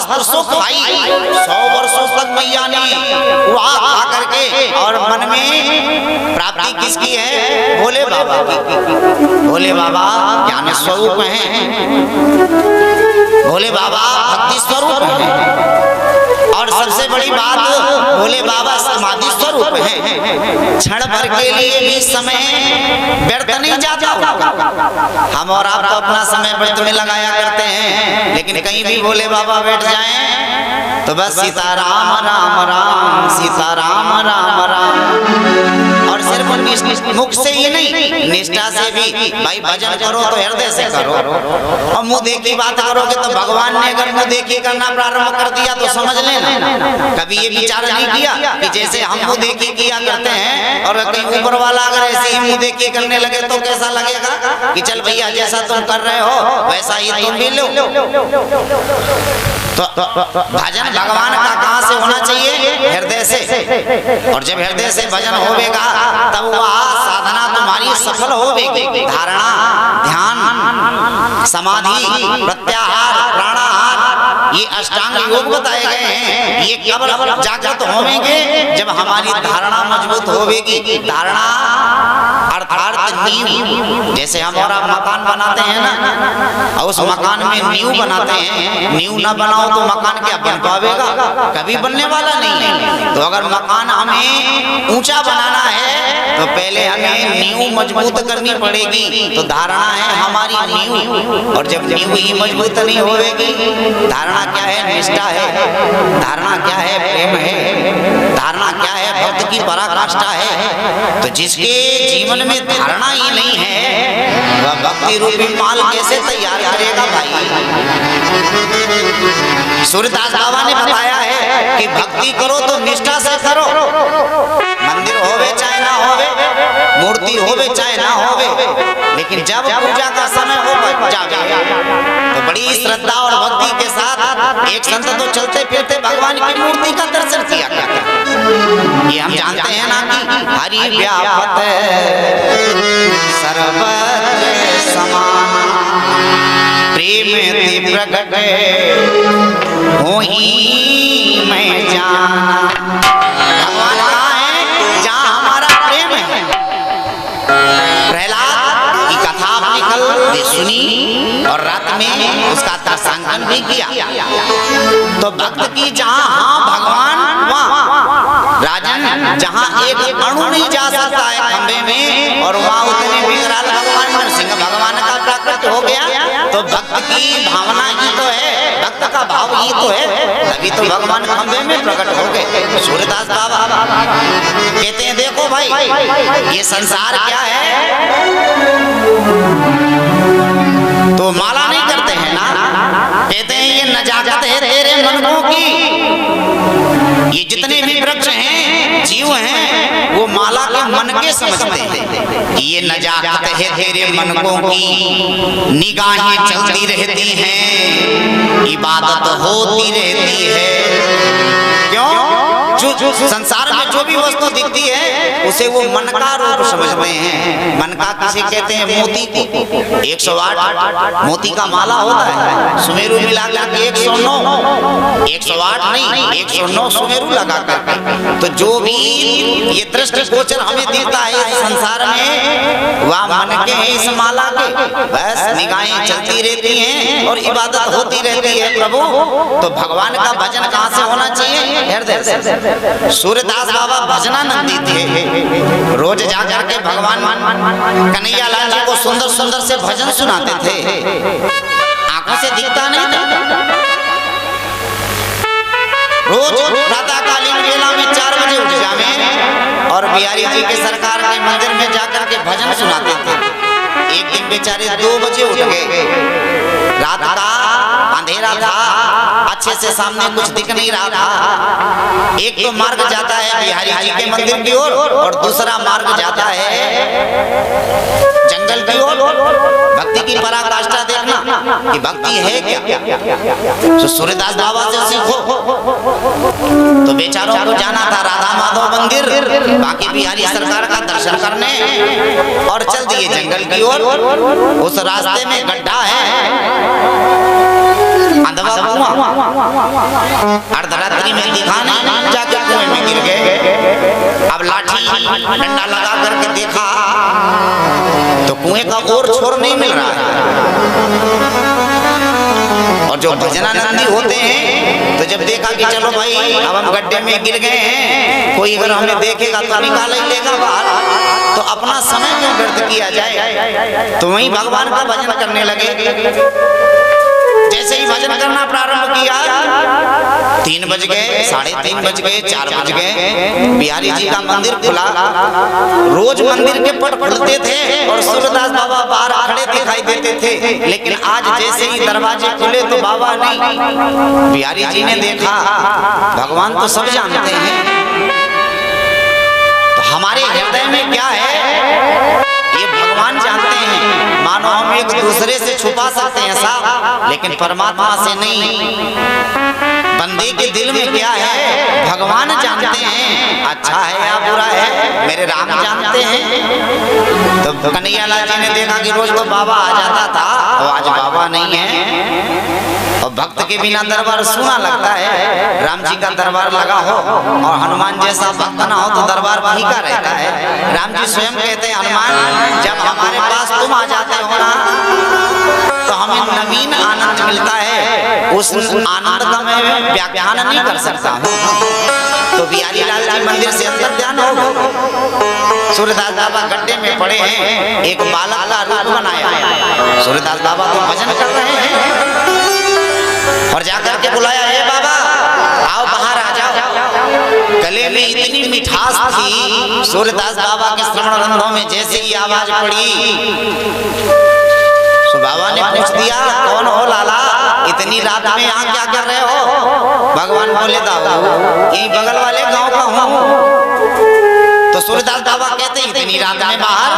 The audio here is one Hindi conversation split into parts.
सहस्त्र सुख भाई, 100 वर्षों तक मैया ने वहाँ खा करके, और मन में प्राप्ति किसकी है? भोले बाबा की। भोले बाबा ज्ञान स्वरूप हैं, भोले बाबा भक्ति स्वरूप हैं, और सबसे बड़ी बात भोले बाबा समाधि स्वरूप है। क्षण भर के लिए भी समय व्यर्थ नहीं जाता। हम और आप तो अपना समय व्यर्थ में लगाया करते हैं, लेकिन कहीं भी भोले बाबा बैठ जाएं तो बस सीताराम राम राम, सीताराम राम राम। और सिर्फ मुख से ही नहीं, निष्ठा से भी। भाई भजन करो तो हृदय से करो, और मुंह देखी बात करोगे तो भगवान ने अगर मुंह देखी करना प्रारंभ कर दिया तो समझ लेना। कभी ये विचार नहीं किया कि जैसे हम मुंह देखी किया करते हैं, और कहीं ऊपर वाला अगर ऐसे ही मुंह देखी करने लगे तो कैसा लगेगा कि चल भैया जैसा तुम कर रहे हो वैसा ही तुम भी लो। तो भजन भगवान का कहाँ से होना चाहिए? हृदय से। और जब हृदय से भजन होवेगा तब वह साधना तुम्हारी सफल होवेगी। धारणा, ध्यान, समाधि, प्रत्याहार, प्राणाहार, ये अष्टांग योग बताए गए हैं। ये केवल जागृत होवेंगे जब हमारी धारणा मजबूत होवेगी। धारणा अर्थात नींव। जैसे हम और आप मकान बनाते हैं ना, और उस मकान में नींव बनाते हैं, नींव न बनाओ तो मकान क्या बन पाएगा? कभी बनने वाला नहीं है। तो अगर मकान हमें ऊंचा बनाना है तो पहले हमें नींव मजबूत करनी पड़ेगी। तो धारणा है हमारी नींव, और जब नींव ही मजबूत नहीं होगी, धारणा क्या है? निष्ठा है। धारणा क्या है? प्रेम है। धारणा क्या है? भक्त की पराकाष्ठा है। तो जिसके जीवन में धारणा ही नहीं है वह भक्ति रूपी माल कैसे तैयार करेगा? भाई सूर्यदास बाबा ने बताया है कि भक्ति करो तो निष्ठा से करो। मंदिर होवे चाहे ना होवे, मूर्ति होवे चाहे ना होवे, लेकिन जब पूजा का समय हो जावे तो बड़ी श्रद्धा और भक्ति के साथ एक संत तो चलते फिरते भगवान की मूर्ति का दर्शन किया करता। ये हम जानते हैं ना कि हरि व्यापत सर्वत्र समान, प्रेम ते प्रकट होई मैं जाना। भगवान कहाँ है? जहाँ हमारा प्रेम है। प्रहलाद की कथा आपने कल सुनी और रात में उसका दर्शांकन भी किया। तो भक्त की जहाँ भगवान वहाँ राजन, जहाँ एक अणु नहीं जा सकता है खंबे में, और वहाँ उतने विकराल भगवान नरसिंह भगवान का प्रकट हो गया। तो भक्त की भावना ही तो है, भक्त का भाव ही तो है, तभी तो भगवान खंबे में प्रकट हो गए। सूर्यदास बाबा कहते हैं देखो भाई ये संसार क्या है, तो माला नहीं करते हैं ना, कहते हैं ये नजाकत है तेरे मनों की। ये जितने भी वृक्ष हैं, जीव हैं, वो माला के मन के समझते हैं कि ये नजाकत है तेरे मनों की। निगाहें चलती रहती हैं, इबादत होती रहती है। क्यों? जो संसार में जो भी वस्तु दिखती है उसे वो मन का रूप समझते हैं। मन का किसे कहते हैं? मोती को। 108 मोती का माला होता है, सुमेरु मिला करके 109, 108 नहीं 109 सुमेरु लगा करके। तो जो भी ये दृष्टि गोचर हमें दिखता है इस संसार में, वह मन के है इस माला के। बस निगाहें चलती रहती हैं और इबादत होती रहती है प्रभु। तो भगवान का भजन कहाँ से होना चाहिए? हृदय से। सूर्यदास बाबा भजनानंदी थे, रोज जाकर के भगवान कन्हैया लाल जी को सुंदर सुंदर से भजन सुनाते थे। आंखों से दिखता नहीं था। रोज प्रातःकालीन वेला में 4 बजे उठ जावे और बिहारी जी के सरकार के मंदिर में जाकर के भजन सुनाते थे। एक दिन बेचारे 2 बजे उठ गए, रात का अंधेरा था, अच्छे से सामने कुछ दिख नहीं रहा था। एक तो मार्ग जाता है बिहारी जी के मंदिर की ओर और दूसरा मार्ग जाता है जंगल की ओर। भक्ति की पराकाष्ठा देखना कि भक्ति है क्या। तो सूर्यदास बाबा से सीखो। तो बेचारों को जाना था राधा माधव मंदिर, बाकी बिहारी सरकार का दर्शन करने, और चल दिए जंगल की ओर। उस रास्ते में गड्ढा है, अंधवा कुआं, अर्धरात्रि में दिखा नहीं, जाके कुएं में गिर गए। अब लाठी डंडा लगा करके देखा तो कुएं का और छोर नहीं मिल रहा है। और जो भजनानंदी होते हैं तो जब देखा कि चलो भाई अब हम गड्ढे में गिर गए हैं, कोई अगर हमें देखेगा तो निकाल ही लेगा बाहर, तो अपना समय क्यों व्यर्थ किया जाए, तो वहीं भगवान का भजन करने लगे। जैसे ही भजन करना प्रारंभ किया, 3 बज गए, 3:30 बज गए, 4 बज गए, बिहारी जी का मंदिर खुला। रोज मंदिर के पट खुलते थे और सूरदास बाबा बाहर खड़े दिखाई देते थे, लेकिन आज जैसे ही दरवाजे खुले तो बाबा नहीं। बिहारी जी ने देखा भगवान तो सब जानते हैं, तो हमारे हृदय में क्या है ये भगवान जानते हैं। मानो हम एक दूसरे से छुपा सकते हैं साहब, लेकिन परमात्मा से नहीं। बंदे के दिल में क्या है भगवान जानते हैं, अच्छा है या बुरा है मेरे राम जानते हैं। तो कन्हैया लाल जी ने देखा कि रोज तो बाबा आ जाता था और आज बाबा नहीं है, और भक्त के बिना दरबार सुना लगता है। राम जी का दरबार लगा हो और हनुमान जैसा भक्त ना हो तो दरबार फीका रहता है। राम जी स्वयं कहते हैं हनुमान जब हमारे पास तुम आ जाते हो ना तो हमें नवीन आनंद मिलता है, उस आनंद का मैं व्याख्यान नहीं कर सकता हूँ। तो बिहारी लाल जी मंदिर से अंदर ध्यान हो, सूरदास बाबा गड्ढे में पड़े हैं, एक बालक का रूप बनाया। सूरदास बाबा तो भजन कर रहे हैं और जाकर के बुलाया, हे बाबा आओ बाहर आ जाओ। गले में इतनी मिठास थी, सूरदास बाबा के श्रवण रंध्रों में जैसे ही आवाज पड़ी तो बाबा ने पूछ दिया कौन हो लाला, इतनी रात में यहाँ क्या कर रहे हो। भगवान बोले दाऊ यही बगल वाले गांव का हूँ। तो सूरदास बाबा कहते इतनी रात में बाहर,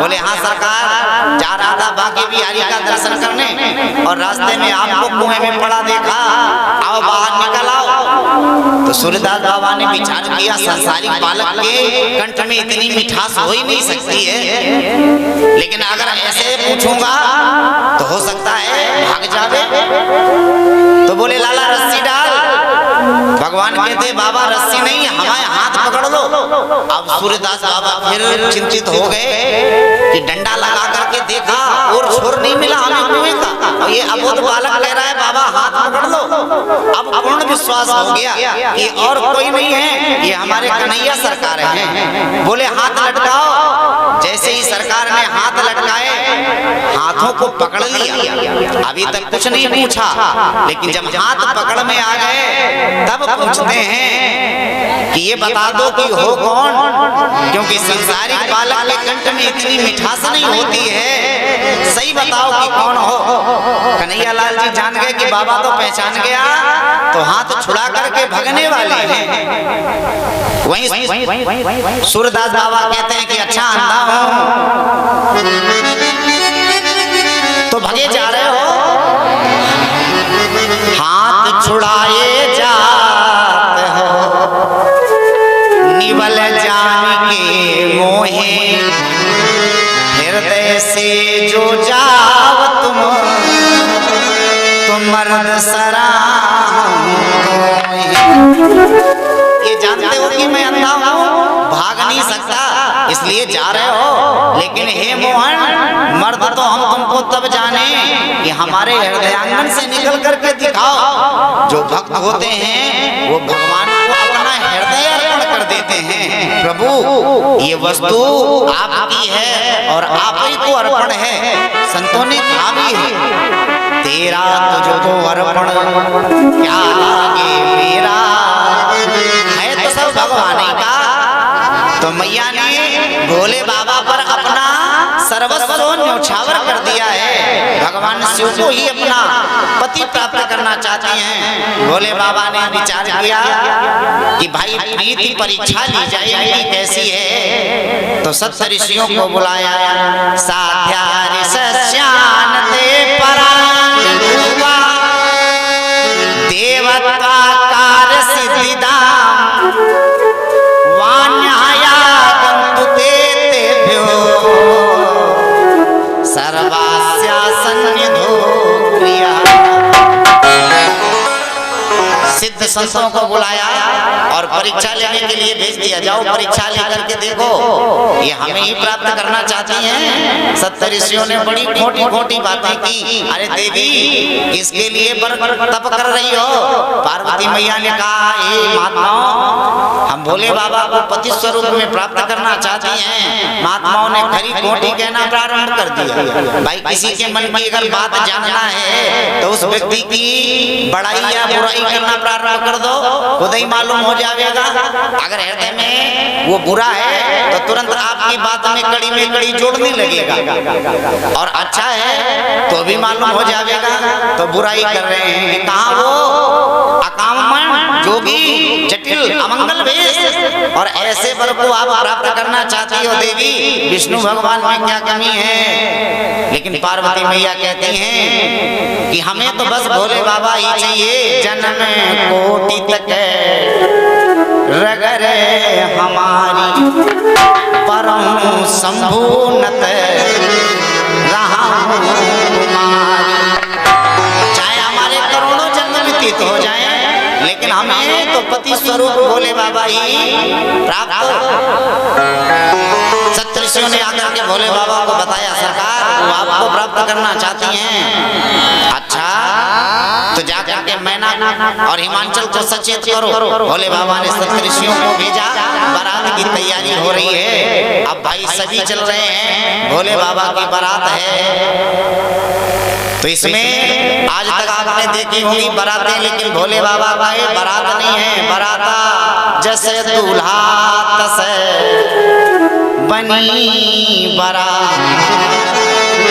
बोले हाँ सरकार जा रहा था बाकी बिहारी का दर्शन करने और रास्ते में आपको कुएं में पड़ा देखा, आओ बाहर निकल आओ। तो सूरदास बाबा ने विचार किया संसारिक बालक के कंठ में इतनी मिठास हो ही नहीं सकती है, लेकिन अगर ऐसे पूछूंगा तो हो सकता है भाग जावे। तो बोले लाला रस्सी डाल। भगवान कहते बाबा रस्सी नहीं हमारे हाथ पकड़ लो। अब सूरदास बाबा फिर चिंतित हो गए कि डंडा लगा करके देखा और छोर नहीं मिला हमें कुएं का, और ये अबोध बालक कह रहा है बाबा हाथ पकड़ लो। अब पूर्ण विश्वास हो गया कि और कोई नहीं है, ये हमारे कन्हैया सरकार है। बोले हाथ लटकाओ। जैसे ही सरकार ने हाथ लटकाए हाथों को पकड़ लिया, अभी तक कुछ नहीं पूछा, लेकिन जब हाथ पकड़ में आ गए तब पूछते हैं कि ये बता दो कि हो कौन, क्योंकि संसारिक बालक के कंठ में इतनी मिठास नहीं होती है, सही बताओ कि कौन हो। कन्हैया लाल जी जान गए कि बाबा तो पहचान गया, तो हाथ छुड़ा करके भगने वाले हैं। वहीं सूरदास बाबा कहते हैं कि अच्छा अंधा हूं तो भगे जा रहे हो, हाथ छुड़ाए जाते हो, निवल जान के मोहे हृदय से जो जाव तुम मर्द सराम। ये जानते हो कि मैं अंधा हूँ, भाग नहीं सकता, इसलिए जा रहे हो, लेकिन हे मोहन मर्द तो हम तुमको तब जाने कि हमारे हृदयांगन से निकल करके दिखाओ। जो भक्त होते हैं वो भगवान को अपना हृदय अर्पण कर देते हैं। प्रभु ये वस्तु आपकी है और आप ही को अर्पण है, संतों ने कहा भी है तेरा तुझको अर्पण क्या लागे मेरा, है तो सब भगवान ही का। तो मैया ने भोले बाबा पर अपना सर्वस्व न्यौछावर कर दिया है। भगवान शिव को ही अपना पति प्राप्त करना चाहते हैं। भोले बाबा ने विचार किया कि भाई प्रीति परीक्षा ली जाएगी कैसी है, तो सप्त ऋषियों को बुलाया। साध्या ऋष्यानते परांगुवा देवता कार्य सिद्धिदाम वान्याया गंतुते तेभ्यो सर्वास्या सन्निधो क्रिया। संतों को बुलाया और परीक्षा लेने के लिए भेज दिया, जाओ परीक्षा लेकर के देखो, ये हमें ही प्राप्त करना चाहती हैं। सप्त ऋषियों ने बड़ी खोटी खोटी बातें की। अरे देवी, इसके लिए तप कर रही हो? पार्वती मैया ने कहा, हे महात्माओं, हम भोले बाबा को पति स्वरूप में प्राप्त करना चाहती हैं। महात्माओं ने खरी खोटी कहना प्रारंभ कर दिया। भाई, किसी के मन की अगर बात जानना है तो उस व्यक्ति की बड़ाई या बुराई करना प्रारंभ कर दो, खुद ही मालूम हो जाएगा। अगर हृदय में वो बुरा है तो तुरंत आपकी बात में कड़ी जोड़ने लगेगा, और अच्छा है तो भी मालूम हो जाएगा। तो बुराई कर रहे हैं, कहाँ वो अकामन जोगी जटिल अमंगल वेश, और ऐसे वर को आप प्राप्त करना चाहती हो देवी, विष्णु भगवान में क्या कमी है? लेकिन पार्वती मैया कहती हैं कि हमें तो बस भोले बाबा ही चाहिए, जन्म कोटि तक रगर हमारी परम संभूनत रहा कुमारी। चाहे हमारे करोड़ों जन्म व्यतीत हो जाएं, लेकिन हमें तो पति स्वरूप भोले बाबा ही प्राप्त हो। सप्तऋषियों ने आकर के भोले बाबा को बताया, सरकार वो आपको प्राप्त करना चाहती हैं। अच्छा, तो जाकर के मैना और हिमांचल को सचेत करो। भोले बाबा ने सप्तऋषियों को भेजा, बारात की तैयारी हो रही है। अब भाई सभी चल रहे हैं, भोले बाबा की बारात है। तो इसमें आज तक आपने देखी होगी बारातें, लेकिन भोले बाबा का ये बारात नहीं है। बाराता जैसे दूल्हा तसे बनी बारात।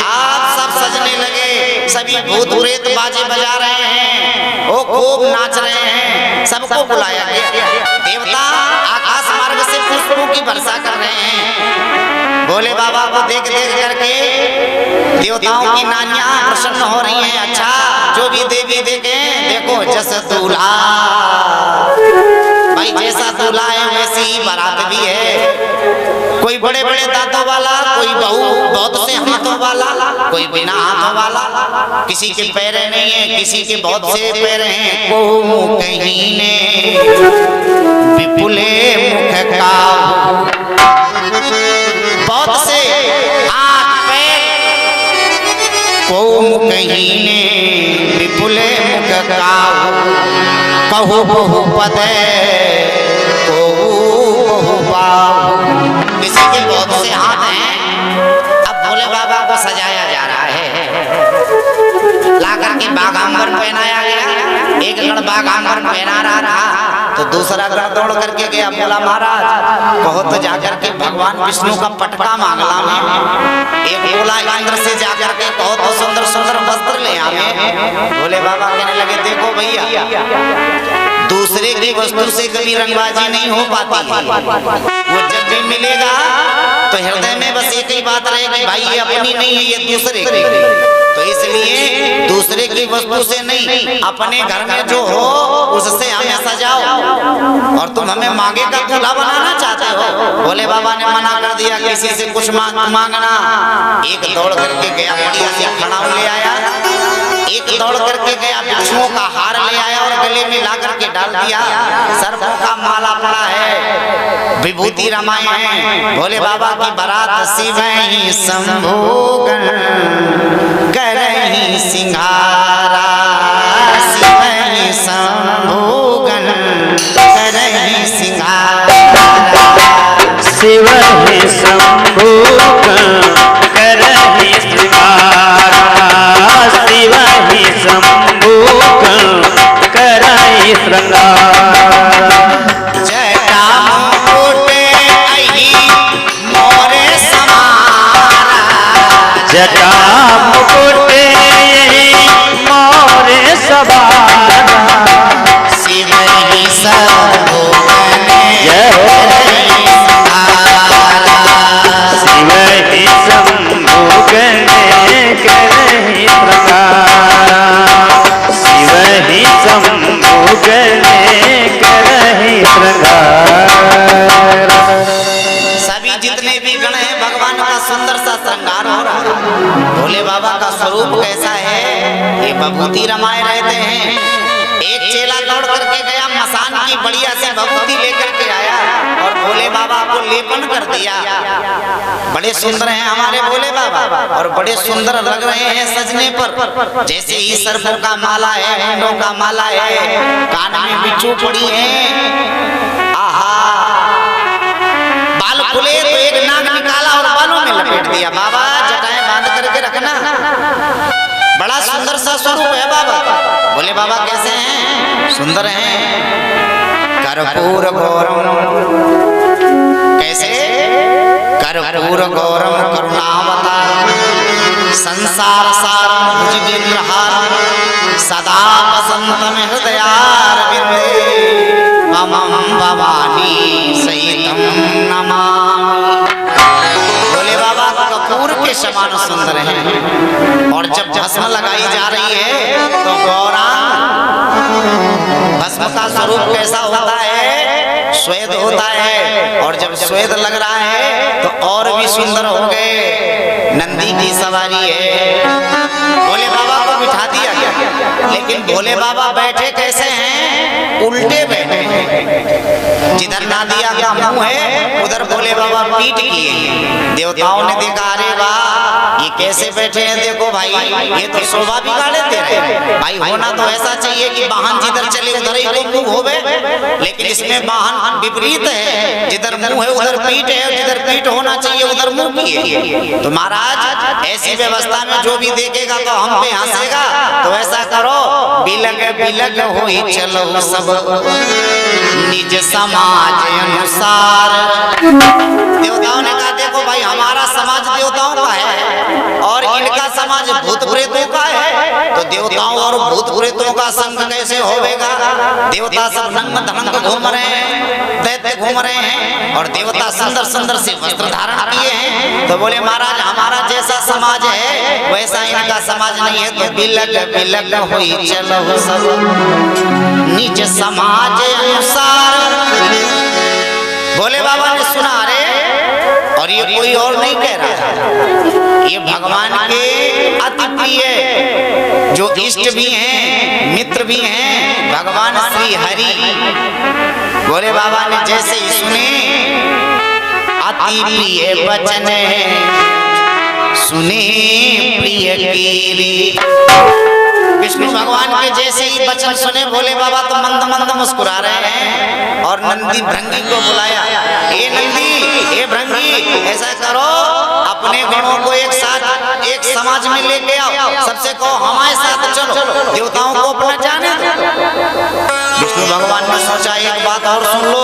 आप सब सजने लगे, सभी भूत प्रेत बाजे बजा रहे हैं, वो खूब नाच रहे हैं। सबको बुलाया गया, देवता आकाश मार्ग से पुष्पों की वर्षा कर रहे हैं। भोले बाबा को देख देख करके देवताओं की नानियां प्रसन्न हो रही हैं। अच्छा, जो भी देवी देखे, देखो जस दूल्हा, भाई जैसा दूल्हा है वैसी ही बारात भी है। कोई बड़े बड़े दांतों वाला, कोई बहुत से हाथों वाला, कोई बिना हाथों वाला, किसी के पैर नहीं है, किसी के बहुत से पैर हैं। को कहीं ने विपुले मुख का, बहुत से हाथ पैर, को कहीं ने विपुले मुख का, कहु बहु पद को बहु बाहु। किसी के बहुत से हाथ हैं। अब भोले बाबा को सजाया जा रहा है, ला करके बाघांबर पहनाया गया। एक गण बाघांबर पहना रहा था, तो दूसरा गण दौड़ करके गया, बोला महाराज कहो तो जाकर के भगवान विष्णु का पटका मांगला में। एक बोला इंद्र से जाकर के कहो तो सुंदर सुंदर वस्त्र ले आवे। भोले बाबा कहने लगे, देखो भैया, दूसरे की वस्तु से कभी रंगबाजी नहीं हो पाती है। वो जब भी मिलेगा तो हृदय में बस एक ही बात रहेगी, भाई ये अपनी नहीं है, ये दूसरे की। तो इसलिए दूसरे की वस्तु से नहीं, अपने घर में जो हो उससे हमें सजाओ। और तुम हमें मांगे का दूल्हा बनाना चाहते हो? भोले बाबा ने मना कर दिया, किसी से कुछ मांगना। एक दौड़ करके गया, बढ़िया सी खड़ाऊ ले आया। एक दौड़ करके गया, भिक्षुओं का हार ले आया और गले में ला करके डाल दिया। सर्पों का माला पड़ा है, विभूति रमाए हैं। भोले बाबा की बारात शिवहि शंभोगण करहि सिंगारा, शिवहि शंभोगण करहि सिंगारा, शिवहि शंभोगण करहि सिंगारा, शिवहि शंभोगण करहि श्रृंगारा। जटा मुकुट अहि मोरे समारा, जटा मुकुट अहि मोरे सवारा, शिवहि शंभोगण जय हो करहि सिंगारा, शिवहि शंभोगण करहि श्रृंगारा, शिवहि शंभोगण करहि श्रृंगारा। सभी जितने भी गण हैं, भगवान का सुंदर सा श्रृंगार हो रहा है। भोले बाबा का स्वरूप कैसा है, ये विभूति रमाए रहते हैं। एक चेला दौड़ करके गया, मसान की बढ़िया से भभूति लेकर के आया और भोले बाबा को लेपन कर दिया। बड़े सुंदर हैं हमारे भोले बाबा और बड़े सुंदर लग रहे हैं सजने पर, जैसे ही सर्पों का माला है, मुंडों का माला है, कान में बिच्छू पड़ी है। आहा, बाल खुले तो एक नाग निकाला और बालों में लपेट दिया। बाबा जटाएं बांध करके रखना। बड़ा सुंदर सा स्वरूप है बाबा। बोले बाबा कैसे हैं? सुंदर हैं। कर्पूर गौरम, कैसे? कर्पूर गौरम करुणावतारम, संसार सारम भुजगेन्द्रहारम, सदा वसंतम हृदयारविंदे, मम भवानी सहितम नमामि। बोले बाबा कपूर के समान सुंदर हैं। और जब भस्म लगाई जा रही है तो गौरांग, भस्म का स्वरूप कैसा होता है? श्वेत होता है। और जब श्वेत लग रहा है तो और भी सुंदर हो गए। नंदी की सवारी है। भोले बाबा को बिठा दिया गया, लेकिन भोले बाबा बैठे कैसे हैं? उल्टे बैठे हैं। जिधर नादिया का मुंह है उधर भोले बाबा पीठ किए। देवताओं ने देखा, अरे वाह ये कैसे बैठे हैं, देखो भाई ये तो शोभा बिगाड़े दे रहे भाई। होना तो ऐसा चाहिए कि वाहन जिधर चले उधर ही तो मुंह होवे, लेकिन इसमें वाहन विपरीत है। जिधर मुंह है उधर पीठ है, और जिधर पीठ होना चाहिए उधर मुंह किए। तो महाराज ऐसी व्यवस्था में जो भी देखेगा तो हम पे हंसेगा। तो ऐसा करो, बिलग बिलग होई चलो सब निज समाज अनुसार। देवताओं ने कहा देखो भाई हमारा समाज देवताओं का है और इनका समाज भूत प्रेतों का है, तो देवताओं और भूत प्रेतों का संग कैसे होवेगा? देवता सब रंग धरंग घूम रहे हैं, दैत्य घूम रहे हैं, और देवता सुंदर सुंदर से वस्त्र धारण किए हैं। तो बोले महाराज हमारा जैसा समाज है वैसा इनका समाज नहीं है। तो बिलग बिलग होई चलो सब निज समाज अनुसार। भोले बाबा ने सुना, रे और ये कोई और नहीं कह रहा, ये भगवान के अति प्रिय जो इष्ट भी हैं मित्र भी हैं भगवान श्री हरि। भोले बाबा ने जैसे ही सुने, अति प्रिय वचन सुने प्रिय कीरी। विष्णु भगवान के जैसे ही वचन सुने भोले बाबा तो मंद मंद मुस्कुरा रहे हैं और नंदी भृंगी को बुलाया। ए नंदी, ए भृंगी, ऐसा करो अपने गणों को एक साथ एक समाज में लेके आओ, सबसे कहो हमारे साथ चलो, देवताओं को अपना जाने दो। विष्णु भगवान ने सोचा एक बात और सुन लो,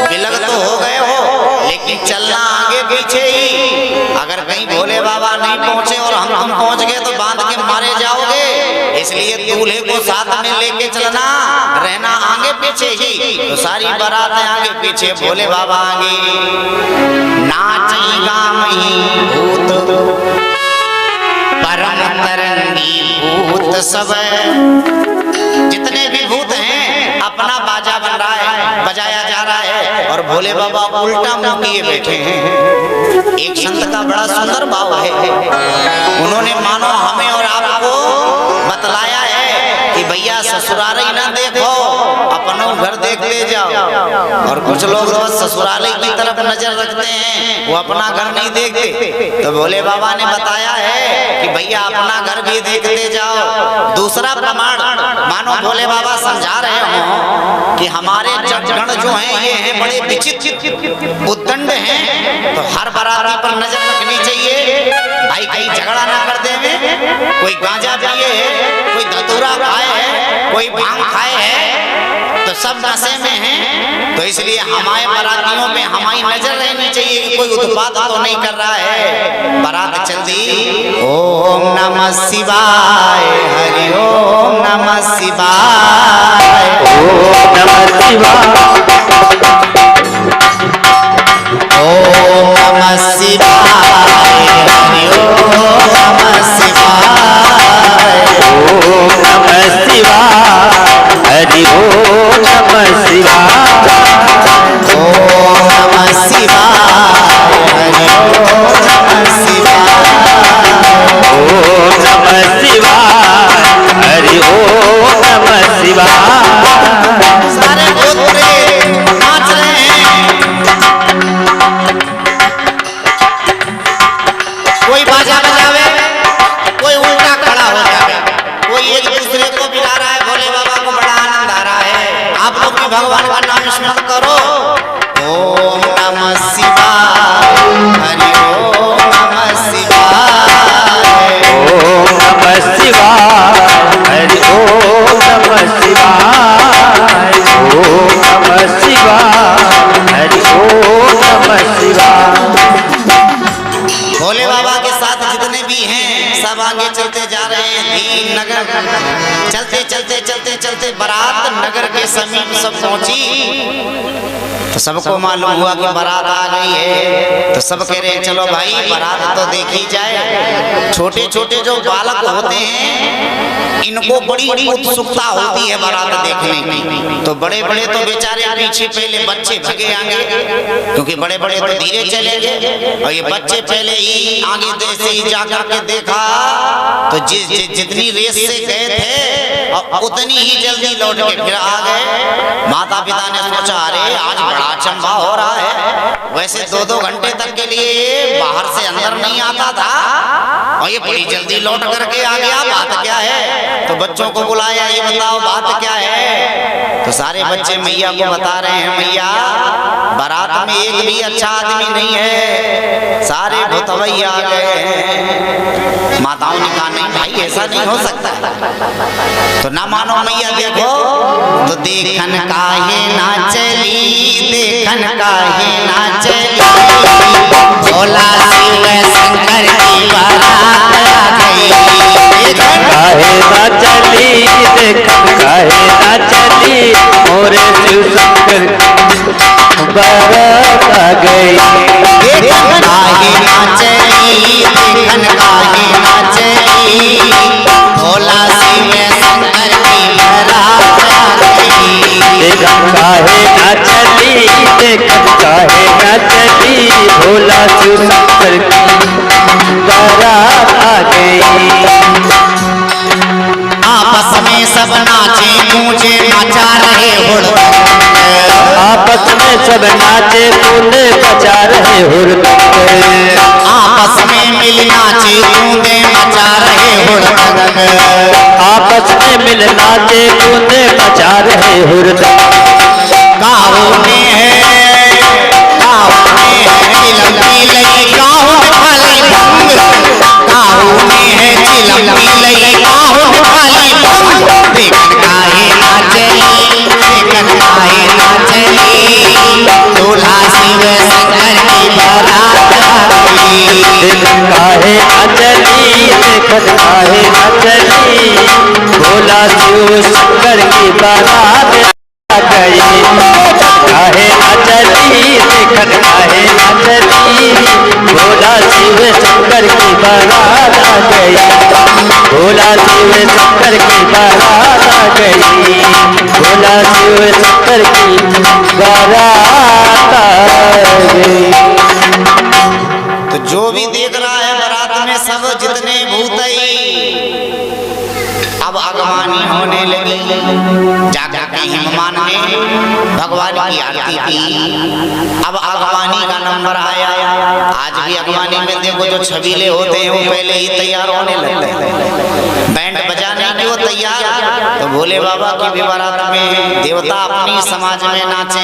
बिलग तो हो गए हो लेकिन चलना आगे पीछे ही। अगर कहीं भोले बाबा नहीं पहुंचे और हम पहुंच गए तो बांध के मारे जाओगे, इसलिए दूल्हे को साथ में लेके चलना, रहना आगे पीछे ही। तो सारी बारातें आगे पीछे, भोले बाबा आगे। नाचेगा मही भूत परम तरंगी भूत सब, जितने भी भूत हैं अपना बाजा बन रहा है, बजाया जा रहा है और भोले बाबा उल्टा मुंह किए बैठे हैं। एक संत का बड़ा सुंदर भाव है, उन्होंने मानो हमें और आपको बतलाया है कि भैया ससुराल ही ना देखो, अपनों घर देखते जाओ। और कुछ लोग रोज ससुराल की तरफ नजर रखते हैं, वो अपना घर नहीं देखते। तो भोले बाबा ने बताया है कि भैया अपना घर भी देखते जाओ। दूसरा प्रमाण, मानो भोले बाबा समझा रहे हो कि हमारे जगगण जो हैं ये हैं बड़े विचित्र उद्दंड हैं, तो हर बराबरी पर नजर रखनी चाहिए। भाई कहीं झगड़ा ना कर दे, कोई गांजा पिए है, कोई धतूरा खाए है, कोई भांग खाए है, तो सब नशे में हैं। तो इसलिए हमारे बारातियों में हमारी नजर रहनी चाहिए कि कोई उत्पात तो नहीं कर रहा है। बारात चल दी, ओम नमः शिवाय, हरि ओम नमः शिवाय, ओम नमः शिवाय, ओम नमः शिवाय, हरि ओम नमः शिवाय, ओम नमः शिवाय, हरि ओम नमः शिवाय, ओम नमः शिवाय, हरि ओम नमः शिवाय, ओम नमः शिवाय, हरि ओम नमः शिवाय। सारे भगवान का नाम स्मरण करो। ओम नमः शिवाय, हरि ओम नमः शिवाय। ओम नमः शिवाय, हरि ओम नमः शिवाय। ओम नमः शिवाय, हरि ओम नमः शिवाय। भोले बाबा के साथ जितने भी हैं सब आगे चलते जा रहे हैं। दीन नगर चलते चलते चलते चलते बारात नगर के समीप सब पहुंची तो सबको मालूम हुआ कि बारात आ गई है। तो सब कह रहे हैं चलो भाई बारात तो देखी जाए। छोटे छोटे जो बालक होते हैं इनको बड़ी उत्सुकता होती है बारात देखने की। तो बड़े बड़े तो बेचारे पीछे पहले बच्चे भगे आगे, क्योंकि बड़े बड़े तो धीरे चलेंगे और ये बच्चे पहले ही आगे जैसे ही जाकर के देखा तो जितनी रेस से गए थे और उतनी ही जल्दी लौट के फिर आ गए। माता पिता ने सोचा अरे आज बड़ा अचंभा हो रहा है, वैसे 2-2 घंटे तक के लिए ये बाहर से अंदर नहीं आता था और ये बड़ी जल्दी लौट करके आ गया, बात क्या है? तो बच्चों को बुलाया, ये बताओ बात क्या है? तो सारे बच्चे मैया को बता रहे हैं मैया बारात में एक भी अच्छा आदमी नहीं है, सारे भूतवैया आ गए हैं। माताओं ने कहा नहीं भाई ऐसा नहीं हो सकता। तो ना मानो मैया देखो तो देखन काहे ना चली, देखन काहे ना चली, भोला शिव शंकर की बारात आ गई। काहे ना चली, देखन काहे ना चली, मोरे शिव शंकर बारात आ गई। देखन काहे ना चली, देखन काहे ना चली, भोला शिव शंकर की बारात आ गई। देखन काहे ना चली, देखन काहे ना चली, भोला शिव शंकर की बारात आ गई। आपस में सब नाचे कूचे नचा रहे हुड़दंग, आपस में सब नाचे कूदे बजा रहे हुड़दंग, आपस में मिल नाचे कूदे मचा रहे हुड़दंग, आपस में मिल नाचे कूदे बजा रहे हुड़दंग। गाँव में है चिलम लई, गाँव खाली भंग, गाँव में है चिलम लई, गाँव खाली भंग। देखन काहे ना चली, देखन काहे ना चली, दूल्हा शिव शंकर की बारात आ गई। देखन काहे ना चली, देखन काहे ना चली, भोला शिव शंकर की बारात आ गई। काहे ना चली, देखन काहे ना चली, भोला शिव शंकर की बारात आ गई। भोला शिव शंकर की बारात आ गई। भोला शिव शंकर की बारात आ गई। तो जो भी देख रहा है बारात में सब जितने भूतई अब आगवानी होने लगी। जाकर के हिममान में भगवान की आरती की। अब आगवानी का नंबर आया। आज भी आगवानी में देखो जो छबीले होते हैं वो पहले ही तैयार होने लगते हैं, बैंड बजाने की वो तैयार। तो भोले बाबा की भी बारात में देवता अपनी समाज में नाचे,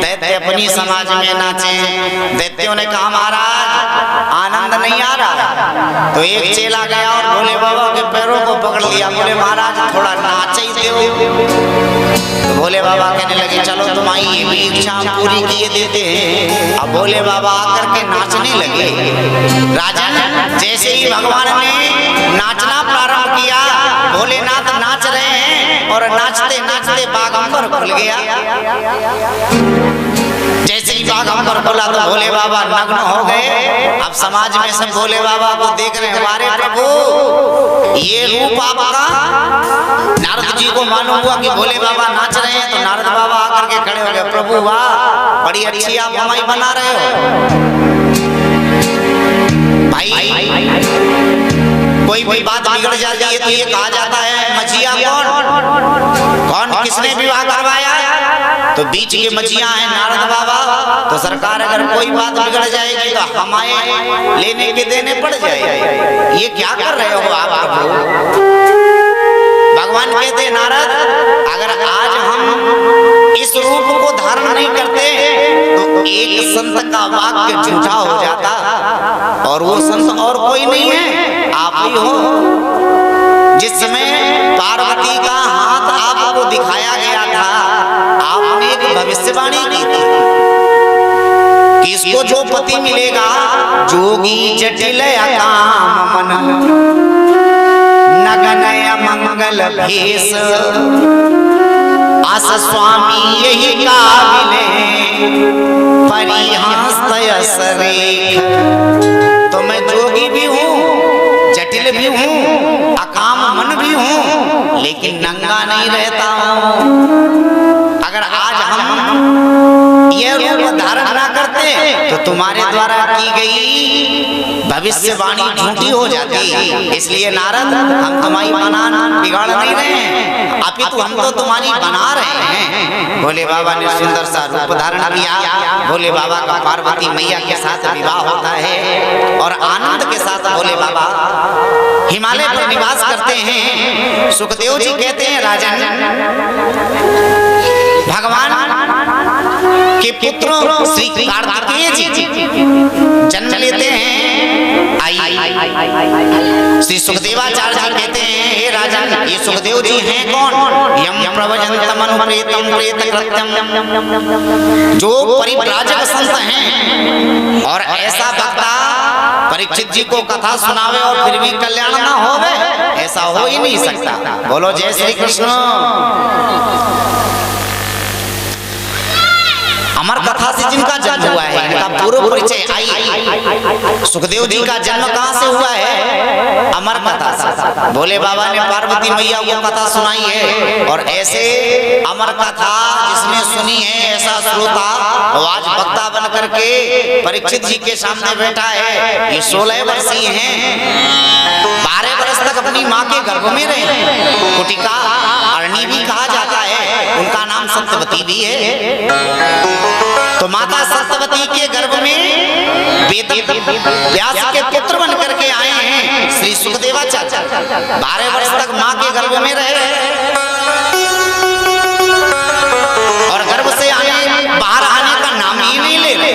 दैत्य अपनी समाज में नाचे। दैत्यों ने कहा महाराज आनंद नहीं आ रहा। तो एक चेला गया और भोले बाबा के पैरों को पकड़ लिया, बोले महाराज थोड़ा नाच ही दो। तो भोले बाबा कहने लगे चलो तुम्हारी ये भी इच्छा पूरी किए देते हैं। अब भोले बाबा आकर के नाचने लगे। राजन जैसे ही भगवान ने नाचना प्रारंभ किया, भोलेनाथ नाच रहे हैं और नाचते नाचते बागंबर खुल गया। जैसे ही बागंबर बोला तो भोले बाबा नग्न हो गए। अब समाज में सब भोले बाबा को देख रहे हैं, हमारे प्रभु ये रूप आपका। नारद जी को मालूम हुआ कि भोले बाबा नाच रहे हैं, तो नारद बाबा आकर के खड़े हो गए, प्रभु वाह बड़ी अच्छी आप हमारी बना रहे हो। भाई कोई बात बिगड़ जाती है तो ये कहा जाता है मछिया कौन किसने विवाह करवाया? तो बीच के मछिया हैं नारद बाबा। तो सरकार अगर कोई बात बिगड़ जाएगी तो हमारे लेने के देने पड़ जाएगी। ये क्या कर रहे हो आप? भगवान कहते नारद अगर आज हम इस रूप को धारण नहीं करते तो एक संत का वाक्य झूठा हो जाता, और वो संत और कोई नहीं है, आप ही हो। जिस समय पार्वती का हाथ आपको दिखाया गया था, आपने एक भविष्यवाणी की थी कि इसको जो पति मिलेगा, जोगी जटिल अकाम मन नगनय मंगल भेष, आस स्वामी यही काबिले परिहास रेख। तो मैं जोगी भी हूँ, जटिल भी हूँ, अकाम मन भी हूँ, लेकिन नंगा नहीं रहता हूँ। अगर आज हम यह रूप धारण ना करते तो तुम्हारे द्वारा की गई भविष्यवाणी झूठी हो जाती। इसलिए नारद, हम तुम्हारी बना बिगाड़ नहीं रहे हैं, अपितु हम तो तुम्हारी बना रहे हैं। भोले बाबा ने सुंदर सा रूप धारण किया। भोले बाबा का पार्वती मैया के साथ विवाह होता है और आनंद के साथ भोले बाबा हिमालय पर निवास करते हैं। सुखदेव जी कहते हैं, राजन, भगवान के पुत्र श्री कार्तिकेय जी जन्म लेते हैं। श्री सुखदेवाचार्य जी कहते हैं, हे राजन, ये सुखदेव जी हैं कौन? यम प्रवजंतम अनुप्रेतम प्रेत कृत्यम, जो परिव्राजक संत हैं। और ऐसा वक्ता परीक्षित जी को कथा सुनावे और फिर भी कल्याण ना होवे, ऐसा हो ही नहीं सकता। बोलो जय श्री कृष्ण। अमर कथा से जिनका जन्म हुआ है, इनका पूर्व परिचय आई। सुखदेव जी का जन्म कहाँ से हुआ है? अमर कथा से। भोले बाबा ने पार्वती मैया को कथा सुनाई है, और ऐसे अमर कथा जिसने सुनी है, ऐसा श्रोता आज वक्ता बन करके परीक्षित जी के सामने बैठा है। ये 16 वर्षीय हैं, 12 वर्ष तक अपनी माँ के गर्भ में रहे। कुटिका अरणी भी कहा जाता है, उनका नाम सत्यवती भी है। तो माता सत्यवती के गर्भ में वेद व्यास के पुत्र बन करके आए हैं श्री सुखदेवाचार्य। 12 वर्ष तक माँ के गर्भ में रहे और गर्भ से बाहर आने का नाम ही नहीं ले रहे।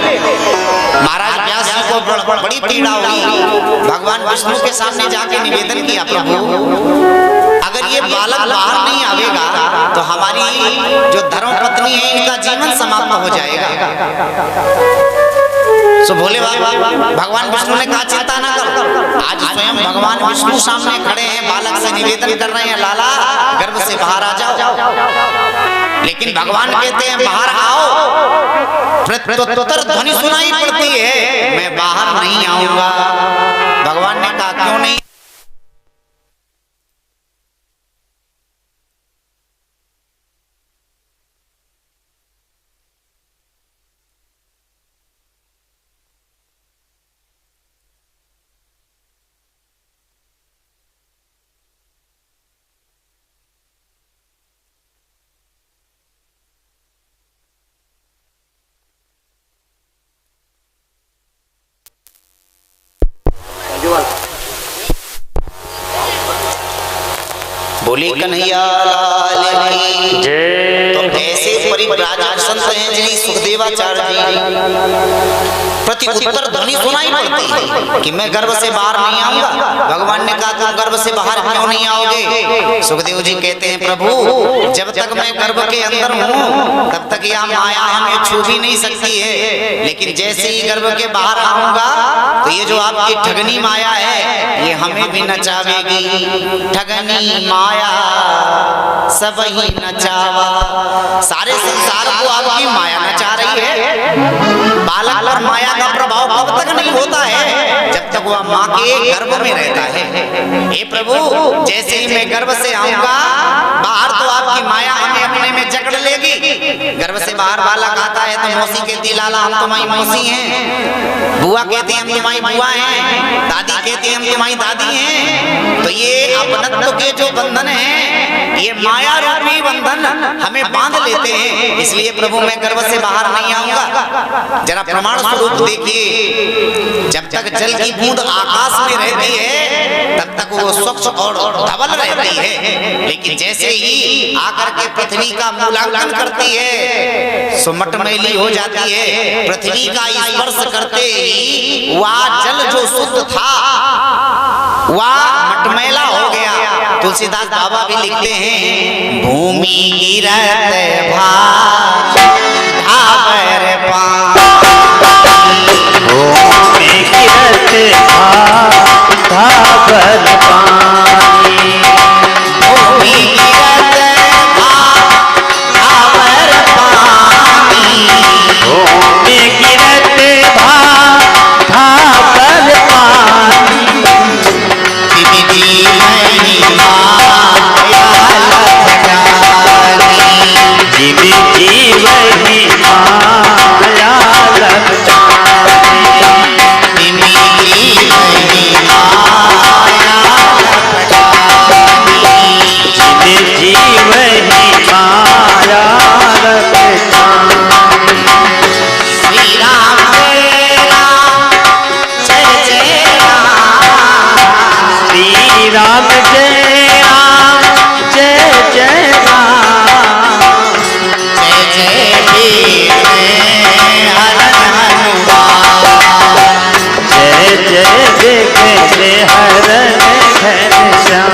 महाराज व्यास जी को बड़ी पीड़ा हुई। भगवान विष्णु के सामने जाके निवेदन किया, प्रभु अगर ये बालक बाहर नहीं आवेगा तो हमारी जो धर्म पत्नी है, इनका जीवन समाप्त हो जाएगा। सो भोले बाबा भगवान विष्णु ने कहा, चिंता ना करो। आज स्वयं भगवान विष्णु सामने खड़े हैं, बालक से निवेदन कर रहे हैं, लाला गर्भ से बाहर आ जाओ। लेकिन भगवान कहते हैं, बाहर आओ। प्रत्युत्तर ध्वनि सुनाई पड़ती है, मैं बाहर नहीं आऊंगा। भगवान ने कहा, क्यों नहीं? बोले कन्हैया लाल की जय। तो ऐसे परिव्राजक संत हैं जिन्हें सुखदेवाचार्य जी प्रति उत्तर ध्वनि सुनाई पड़ती है कि मैं गर्भ से बाहर नहीं आऊंगा। भगवान ने कहा, तुम गर्भ से बाहर क्यों नहीं आओगे? सुखदेव जी कहते हैं, प्रभु जब तक मैं गर्भ के अंदर हूँ तब तक यह माया हमें छू भी नहीं सकती है, लेकिन जैसे ही गर्भ के बाहर आऊंगा तो ये जो आपकी ठगनी माया है, ये हमें भी नचावेगी। ठगनी माया सब ही नचावा, सारे संसार को आपकी माया नचा रही है। बालक पर माया का प्रभाव कब तक नहीं होता है? जब तक वह माँ के गर्भ में रहता है। हे प्रभु, जैसे ही मैं गर्भ से आऊंगा बाहर तो आपकी माया हमें अपने में जकड़ लेगी। गर्भ से बाहर बालक आता है तो मौसी कहती, लाला हम तुम्हारी मौसी हैं। बुआ कहती हम तुम्हारी बुआ हैं। दादी कहती हम तुम्हारी दादी हैं। तो ये अपनत्व के जो बंधन है, ये माया रूपी बंधन हमें बांध लेते हैं। इसलिए प्रभु मैं गर्भ से बाहर नहीं आऊंगा। जरा प्रमाण स्वरूप देखिए, जब तक जल की बूंद आकाश में रहती है तब तक वो स्वच्छ और धवल रहती है, लेकिन जैसे ही आकर के पृथ्वी का मूल्यांकन करती है सो मटमैली हो जाती है। पृथ्वी का स्पर्श करते ही वह जल जो शुद्ध था वह मटमैला हो गया। तुलसीदास बाबा भी लिखते हैं, भूमि गिरत भावर पानी, भूमि गिरत भावर पानी, भूमि गिरत भावर पानी, भूमि गिरत भावर पानी, जिमी जीवनी माया लपटानी, जिमी जीवनी माया लपटानी, जिमी जीवनी माया लपटानी। श्री राम जय राम जय जय राम, श्री राम जय राम जय जय राम, जय जय वीर हरण हनुमान, जय जय विघ्न हरण घनश्याम,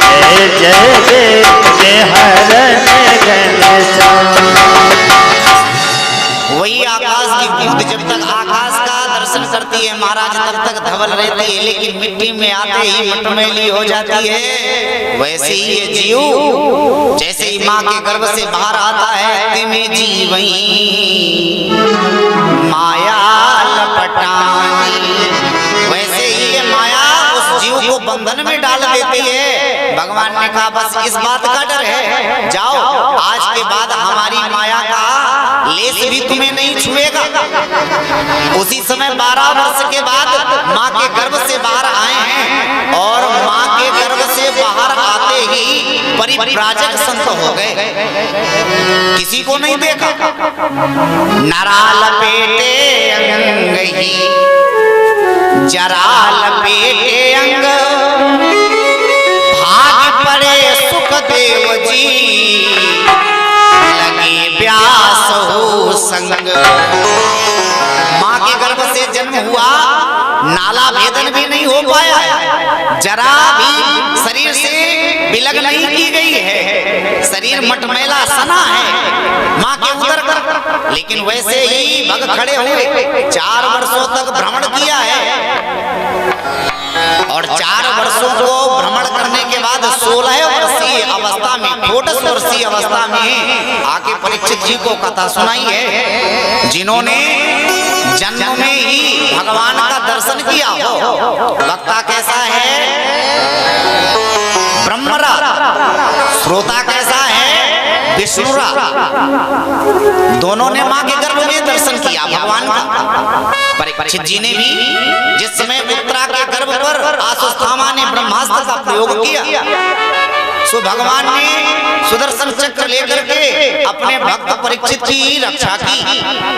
जय जय विघ्न हरण घनश्याम। वही आकाश की बूंद जब तक आकाश का दर्शन करती है महाराज तब तक धवल रहती है, लेकिन मिट्टी में आते ही मटमैली हो जाती है। वैसे ही ये जीव जैसे ही माँ के गर्भ से बाहर आता है तिमे जीवई माया लपटानी, वैसे ही ये माया उस जीव को बंधन में डाल देती है। भगवान ने कहा बस इस बात का डर है, जाओ आज के बाद हमारी माया का लेस भी तुम्हें नहीं छुएगा। उसी समय 12 वर्ष के बाद माँ के गर्भ से बाहर आए हैं और माँ के गर्भ से बाहर आते ही परिव्राजक संत हो गए, किसी को नहीं देखा। नरा लपेटे अंग ही जरा लपेटे अंग, भाग पड़े सुखदेव जी लगे व्यास हो संग। माँ के गर्भ से जन्म हुआ, नाला भेदन भी नहीं हो पाया, जरा भी शरीर से बिलग नहीं की गई है, शरीर मटमैला सना है माँ के उदर पर। लेकिन वैसे ही भग खड़े हुए 4 वर्षों तक भ्रमण किया है और 4 वर्षों को भ्रमण करने के बाद 16 वर्षीय अवस्था में, 14 वर्षीय अवस्था में आके परीक्षित जी को कथा सुनाई है। जिन्होंने जन्म में ही भगवान का दर्शन किया हो। वक्ता कैसा है? ब्रह्मरा। श्रोता कैसा है? विष्णुरा। दोनों ने माँ के गर्भ में दर्शन किया भगवान का। परीक्षित जी ने भी जिस समय उत्तरा के गर्भ पर आश्वत्थामा ने ब्रह्मास्त्र का प्रयोग किया, सो भगवान ने सुदर्शन चक्र लेकर के अपने भक्त परीक्षित की रक्षा की।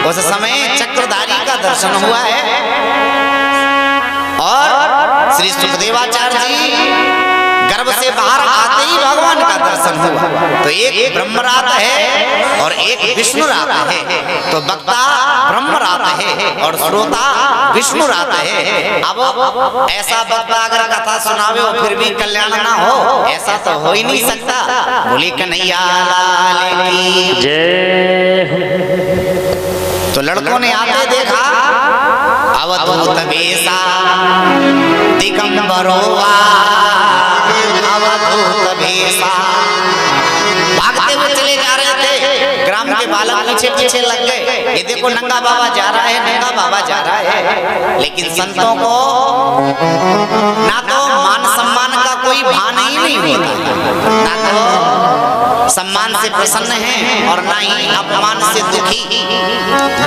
उस समय चक्रधारी का दर्शन हुआ है और श्री सुखदेवाचार्य जी गर्भ से बाहर आते ही भगवान का दर्शन हुआ। तो एक ब्रह्मरात है और एक विष्णुरात है। तो वक्ता ब्रह्मरात है और श्रोता विष्णुरात है। अब ऐसा वक्ता अगर कथा सुनावे और फिर भी कल्याण ना हो, ऐसा तो हो ही नहीं सकता। बोले कन्हैया लाल की जय। तो लड़कों ने आते देखा, अवधूत बेसा दिगंबरोवा, अवधूत बेसा। भागते हुए चले जा रहे थे, ग्राम के बालक पीछे पीछे लग गए। ये देखो नंगा बाबा जा रहा है, नंगा बाबा जा रहा है। लेकिन संतों को ना तो मान सम्मान का कोई भान ही नहीं होता, ना तो सम्मान से प्रसन्न हैं और ना ही अपमान से दुखी।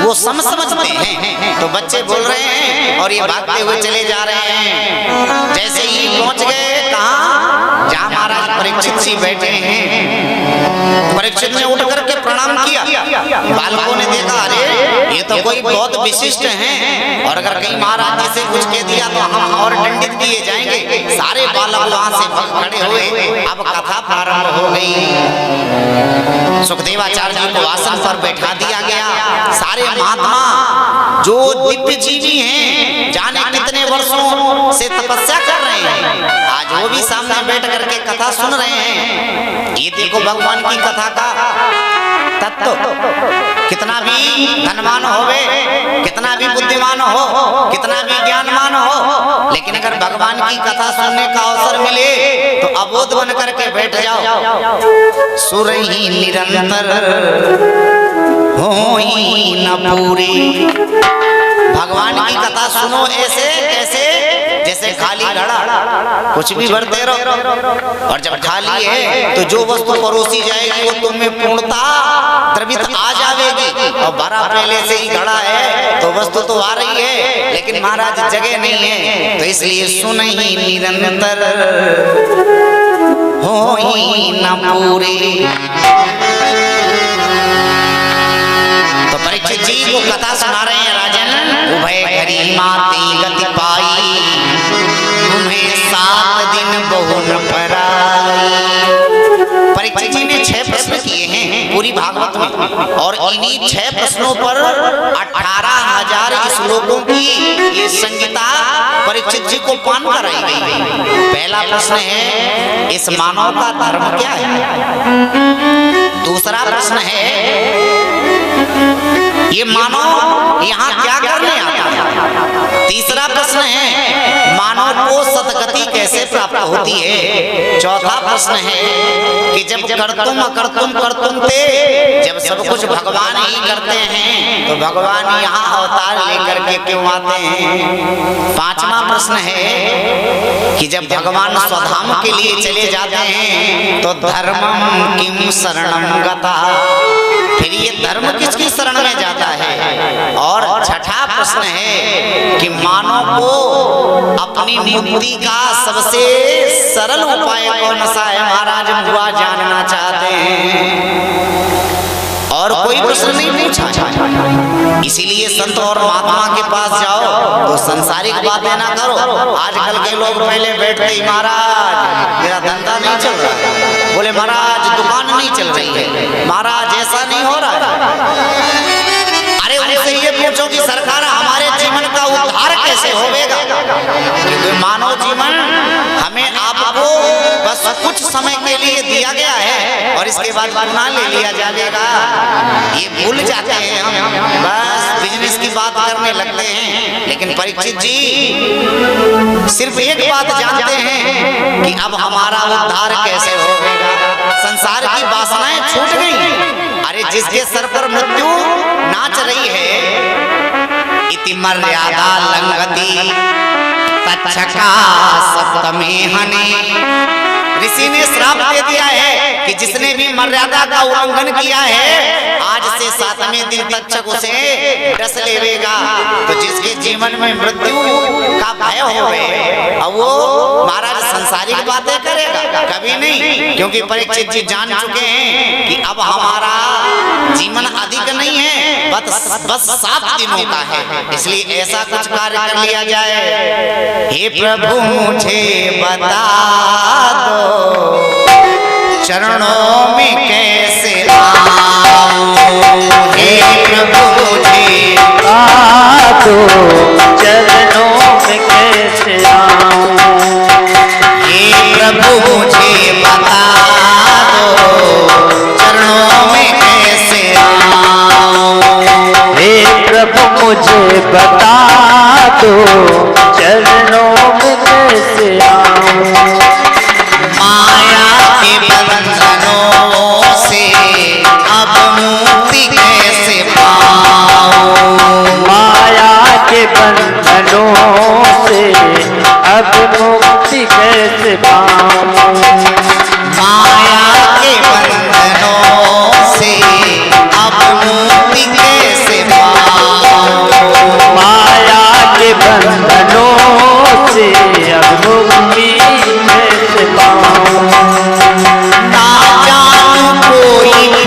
वो समझते हैं। तो बच्चे बोल रहे हैं और ये भागते हुए चले जा रहे हैं। जैसे ही पहुंच गए कहाँ, जहाँ महाराज परीक्षित जी बैठे हैं। परीक्षित ने उठ करके प्रणाम किया। बालकों ने देखा, अरे ये तो कोई बहुत विशिष्ट हैं, और अगर कहीं महाराज जी से कुछ कह दिया तो हम और दंडित किए जाएंगे। सारे बालक वहां से खड़े हुए। अब कथा प्रारंभ हो गई। सुखदेवाचार्य जी को आसन पर बैठा दिया गया। सारे महात्मा जो दिव्य जीवी हैं, जाने कितने वर्षों से तपस्या कर रहे हैं, आज वो भी सामने बैठ करके कथा सुन रहे हैं। ये देखो भगवान की कथा का तत्व। कितना भी धनवान होवे, कितना भी बुद्धिमान हो, कितना भी ज्ञानवान हो, लेकिन अगर भगवान की कथा सुनने का अवसर मिले तो अबोध बन करके बैठ जाओ। सुरही निरंतर होई न पूरी। भगवान की कथा सुनो ऐसे कैसे, जैसे खाली घड़ा, कुछ भी भरते रहो, और जब खाली है तो जो वस्तु परोसी जाएगी वो तुम्हें पूर्णता द्रवित आ जाएगी। और भरा पहले से ही घड़ा है तो वस्तु तो आ रही है, लेकिन महाराज जगह नहीं है, तो इसलिए सुनहि निरंतर होई न पूरी। तो परीक्षित जी को कथा सुना रहे हैं राजन। उभय घरी माती गति पाई, तुम्हें 7 दिन बहुन पराई। परीक्षित जी ने 6 प्रश्न किए हैं पूरी भागवत में, और इन्हीं 6 प्रश्नों पर 18,000 श्लोकों की ये संगीता परीक्षित जी को पान कराई गई। पहला प्रश्न है, इस मानव का धर्म क्या है। दूसरा प्रश्न है, ये मानव यहाँ क्या करने आता है। तीसरा प्रश्न है, मानव को सदगति कैसे प्राप्त होती है। चौथा प्रश्न है कि जब कर्तुम अकर्तुम कर्तुम थे, जब सब कुछ भगवान ही करते हैं तो भगवान यहाँ अवतार लेकर के क्यों आते हैं। पांचवा प्रश्न है कि जब भगवान स्वधाम के लिए चले जाते हैं तो धर्मम किम शरणं गता, फिर ये धर्म किसकी शरण में जाता है। और छठा प्रश्न है कि मानव को अपनी मुक्ति का सबसे सरल उपाय कौन सा है, महाराज बुआ जानना चाहते हैं। और कोई प्रश्न नहीं पूछा। इसीलिए संत और महात्मा के पास जाओ तो संसारिक बातें ना करो। आजकल के लोग पहले बैठते ही, महाराज मेरा धंधा नहीं चल रहा है, बोले महाराज दुकान नहीं चल रही है, महाराज ऐसा नहीं हो रहा है। अरे उनसे ये पूछो कि सरकार हमारे जीवन का उद्धार कैसे होगा। क्योंकि मानव जीवन हमें आपको बस कुछ समय के लिए दिया गया है, और इसके बाद पुनः ले लिया जाएगा। ये भूल जाते हैं हम, बस बिजनेस की बात करने लगते हैं। लेकिन परीक्षित जी सिर्फ एक बात जानते हैं कि अब हमारा उद्धार कैसे होगा। संसार की वासनाएं छूट गई। अरे जिसके सर पर मृत्यु नाच रही है, इति मर्यादा लंघति तच्छका सप्तमे हने। ऋषि ने श्राप दे दिया है कि जिसने भी मर्यादा का उल्लंघन किया है, आज से 7वें दिन तक उसे डस लेगा। तो जिसके जीवन में मृत्यु का भय होवे, अब वो महाराज संसारिक बातें करेगा कभी नहीं। क्योंकि परीक्षित जी जान चुके हैं कि अब हमारा जीवन अधिक नहीं है, बस 7 दिनों का है। इसलिए ऐसा कुछ कार्य कर लिया जाए। हे प्रभु मुझे बता दो, चरणों में कैसे आऊं। हे प्रभु मुझे बता दो, चरणों में कैसे आऊं। हे प्रभु मुझे बता दो, चरणों में कैसे आऊं। हे प्रभु मुझे बता दो, चरणों में कैसे आऊं। माया के बंधनों से अब मुक्ति कैसे पाऊं। माया के बंधनों से अब मुक्ति कैसे पाऊं। माया के बंधनों से अब मुक्ति कैसे पाऊं। माया के बंधनों से अब मुक्ति कैसे पाऊं। ना जानू कोई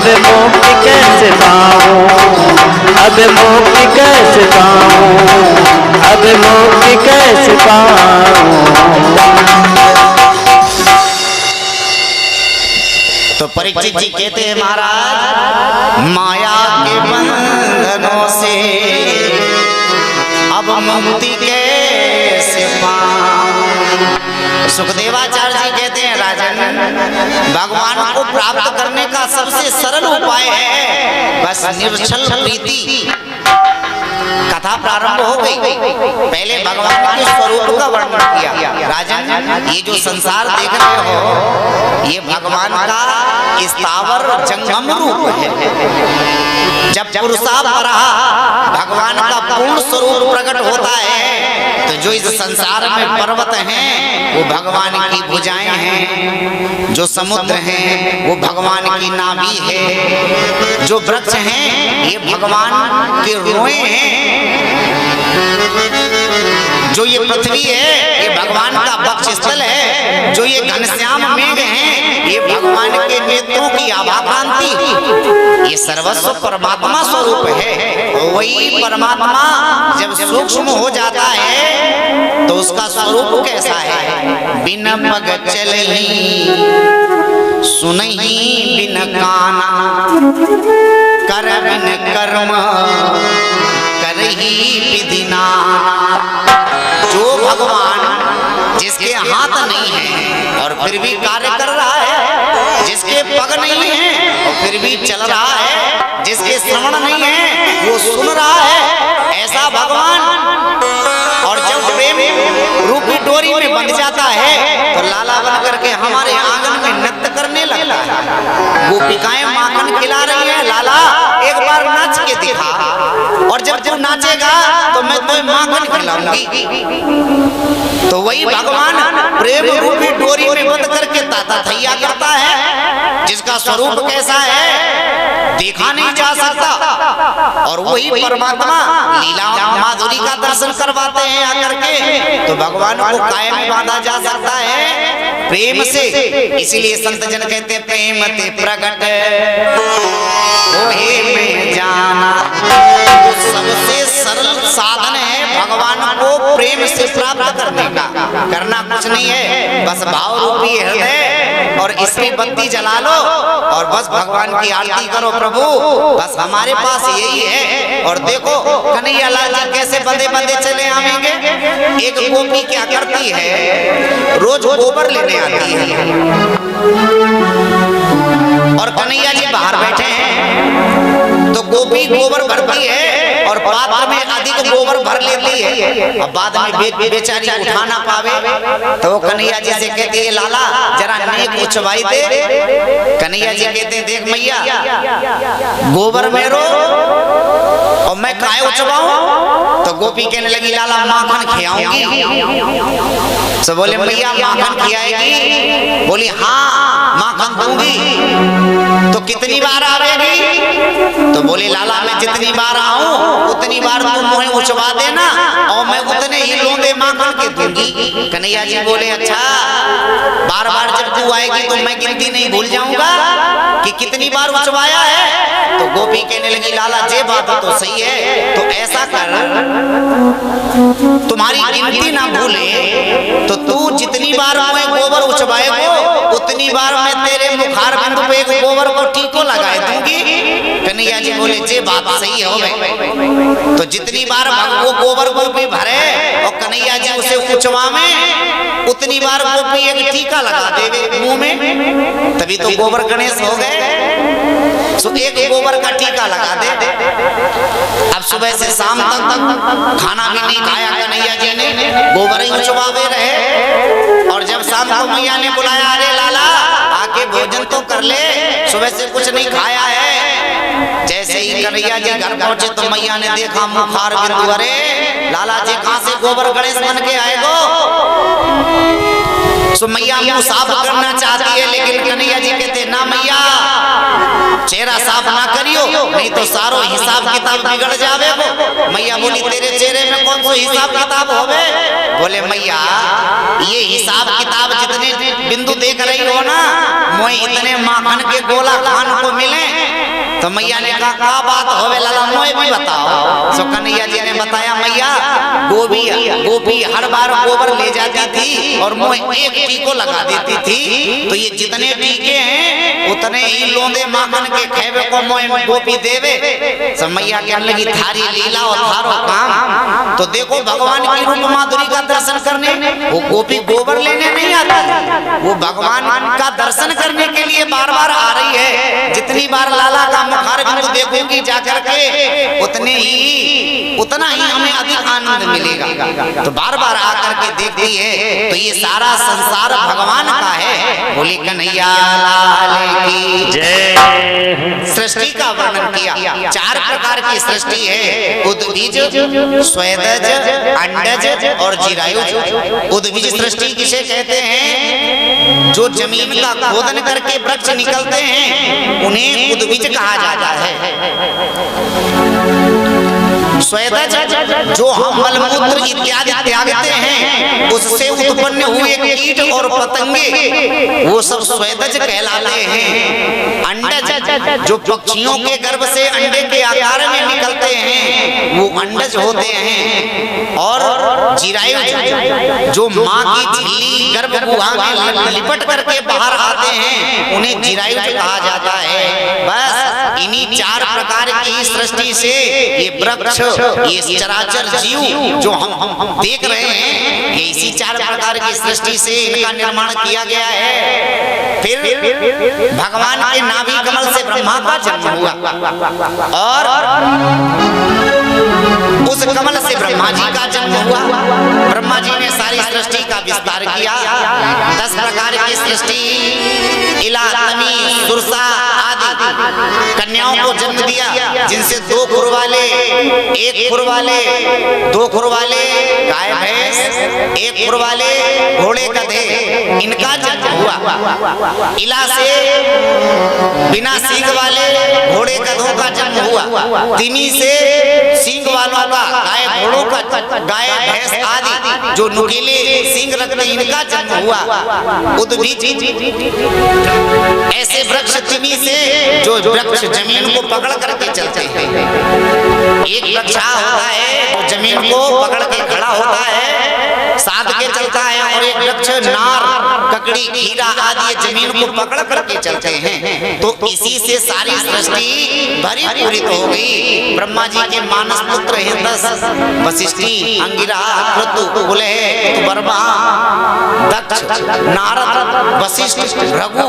अब मुक्ति कैसे पाऊं, अब मुक्ति कैसे पाऊं, अब मुक्ति कैसे पाऊं। तो परीक्षित जी कहते हैं महाराज माया के बंधनों से अब मुक्ति कैसे पाऊं। सुखदेवाचार्य जी कहते हैं राजन भगवान को प्राप्त करने का सबसे सरल उपाय है बस निर्छल प्रीति। कथा प्रारंभ हो गई। पहले भगवान के स्वरूप का वर्णन किया। राजन ये जो संसार देख रहे हो ये भगवान का स्थावर जंगम रूप है। जब पुरुषापरा भगवान का पूर्ण स्वरूप प्रकट होता है तो जो इस संसार में पर्वत हैं वो भगवान की भुजाएं हैं, जो समुद्र हैं वो भगवान की नाभि है, जो वृक्ष हैं ये भगवान के रोए हैं, जो ये पृथ्वी है ये भगवान का वक्षस्थल है, जो ये घनश्याम मेघ हैं ये भगवान के नेत्रों की आभा कांति। ये सर्वस्व परमात्मा स्वरूप है। वही परमात्मा जब सूक्ष्म हो जाता है तो उसका स्वरूप कैसा है। बिन पग चलही सुनही बिन काना कर बिन कर्म करही विधि नाना। जो भगवान जिसके हाथ नहीं है और फिर भी कार्य कर रहा है, जिसके पग नहीं है और फिर भी चल रहा है, जिसके श्रवण नहीं है वो सुन रहा है, ऐसा भगवान। और जब प्रेम रूपी डोरी में बंध जाता है तो लाला बन करके हमारे आंगन में नृत्य करने लगता है। गोपिकाएं माखन खिला रही है, लाला एक बार नाच के दिखा, और जब तू नाचेगा तो मैं तुम्हें माखन खिलाऊंगी। तो वही भगवान प्रेम रूपी डोरी में बंद करके ताता थैया करता है, जिसका स्वरूप कैसा है देखा नहीं जा सकता। और वही परमात्मा लीला माधुरी का दर्शन करवाते हैं आकर के, तो भगवान को कायम बांधा जा सकता है प्रेम से। इसीलिए संत जन कहते हैं प्रेम ते प्रगट होए में जाना। तो सबसे सरल साधन है भगवान को प्रेम से प्राप्त करने का। करना कुछ नहीं है, बस भाव रूपी हृदय और इसकी बत्ती जला लो और बस भगवान की आरती करो। प्रभु बस हमारे पास यही है। और देखो कन्हैया लाल जी कैसे बंदे बंदे चले आवेंगे। एक गोपी क्या करती है, रोज गोबर लेने आती है और कन्हैया जी बाहर बैठे हैं तो गोपी गोबर भरती है और पात्र में अधिक गोबर भर लेती है। अब बाद में बेचारी उठा ना पावे तो वो कन्हैया जी से कहती है लाला जरा नेक उछवाई दे। कन्हैया जी कहते हैं देख मैया गोबर मेरो और मैं काय उछवाऊं। तो गोपी कहने लगी लाला माखन खिलाऊंगी। तो बोले मैया माखन खिलाएगी? बोली हाँ माखन दूंगी। तो कितनी बार आवेगी? तो बोले लाला मैं जितनी बार आऊं उतनी बार तुम मुझे उछवा देना और मैं उतने ही लोंदे माखन के दूंगी। कन्हैया जी बोले अच्छा बार बार जब तू आएगी तो मैं गिनती नहीं भूल जाऊंगा कि कितनी बार उछवाया है। तो गोपी कहने लगी लाला जे बात तो सही है, तो ऐसा कर तुम्हारी गिनती ना भूले तो तू जितनी बार मैं गोबर उछवाएगा उतनी बार मैं तेरे मुखार बिंदु पे एक गोबर को टीको लगाए दूंगी। कन्हैया जी बोले जे बात सही है। तो जितनी बार वो गोबर गोपी भरे और कन्हैया जी उसे उछवावे उतनी बार गोपी एक टीका लगा देवे मुंह में, तभी तो गोबर गणेश हो गए। सो एक गोबर का टीका लगा दे। अब सुबह से शाम तक खाना भी नहीं खाया कन्हैया जी ने, गोबर ही उछवावे रहे। और जब शाम को मैया ने बुलाया अरे लाला आके भोजन तो कर ले, सुबह से कुछ नहीं खाया है। जैसे ही कन्हैया जी घर पहुंचे तो मैया ने देखा मुखार बिंदु, अरे लाला जी कहां से गोबर गणेश बन के आए गो। सो मैया मुंह साफ करना चाहती है लेकिन कन्हैया जी कहते ना मैया चेहरा साफ ना करियो नहीं तो सारो हिसाब किताब बिगड़ जावे को। मैया बोली तेरे चेहरे में कौन सा हिसाब किताब होवे? बोले मैया ये हिसाब किताब जितने बिंदु देख रही हो ना मोए इतने माखन के गोला खान को मिले तो मैया ने कहा क्या बात होवे लाला मोए भी बताओ। सो कन्हैया जी ने बताया मैया गोपी हर बार गोबर ले जाती थी और मोए एक टीको लगा देती थी, तो ये जितने टीके हैं उतने ही लोंदे माखन के खेवे को मोए गोपी देवे। सब मैया कहने लगी थारी लीला और थारो काम। तो देखो भगवान की रूप माधुरी का दर्शन करने वो गोपी गोबर लेने नहीं आती, वो भगवान का दर्शन करने के लिए बार बार आ रही है। जितनी बार लाला का मुखार बिंदु देखोगी जाकर के उतना ही हमें अधिक आनंद मिलेगा। तो बार बार आकर के देखती है। तो ये सारा संसार भगवान का है। बोली कन्हैया लाल की जय। सृष्टि का वर्णन किया। 4 प्रकार की सृष्टि है, उद्भिज, स्वेदज, अंडज और जीरायुज। उद्भिज सृष्टि किसे कहते हैं? जो जमीन का खोदन करके वृक्ष निकलते हैं उन्हें उद्भिज कहा जाता है। स्वेदज जो हम मलमूत्र इत्यादि त्यागते हैं उससे उत्पन्न हुए कीट और पतंगे वो सब स्वेदज कहलाते हैं। अंडज जो पक्षियों के गर्भ से अंडे के आकार में निकलते हैं वो अंडज होते हैं। और जीरायुज जो माँ की झिल्ली गर्भ गुहा में लिपट करके बाहर आते हैं उन्हें जीरायुज कहा जाता है। बस इन्हीं 4 प्रकार की सृष्टि से ये वृक्ष, ये चराचर जीव जो हम देख रहे हैं, ये इसी 4 प्रकार की सृष्टि से इनका निर्माण किया गया है। फिर भगवान के नाभि कमल से ब्रह्मा का जन्म हुआ और उस कमल से ब्रह्मा जी का जन्म हुआ। ब्रह्मा जी ने सारी सृष्टि का विस्तार किया। 10 प्रकार की सृष्टि इला, तमी, सुरसा आदि कन्याओं को जन्म दिया, जिनसे 2 खुर वाले, 1 खुर वाले, 2 खुर वाले गाय भैंस, 1 खुर वाले घोड़े गधे, इनका जन्म हुआ। इला से बिना सींग वाले घोड़े गधों का जन्म हुआ। तिमी से सींग वालों का, गाय घोड़ों का, गाय भैंस आदि जो नुकीले सींग रखते इनका जन्म हुआ। उद्भिज ऐसे वृक्ष तिमी से जो वृक्ष जमीन को पकड़ करके चलते हैं। एक वृक्ष होता है वो जमीन को पकड़ के खड़ा होता है, साध के चलता है, और एक वृक्ष नार, ककड़ी, खीरा आदि जमीन को पकड़ करके चलते हैं। तो इसी से सारी सृष्टि भरी पूरी हो गई। ब्रह्मा जी के मानस पुत्र हैं 10, वशिष्ठी, अंगिरा, क्रतु, कुलेह, वर्मा, दक्ष, नारद, वशिष्ठ, भृगु।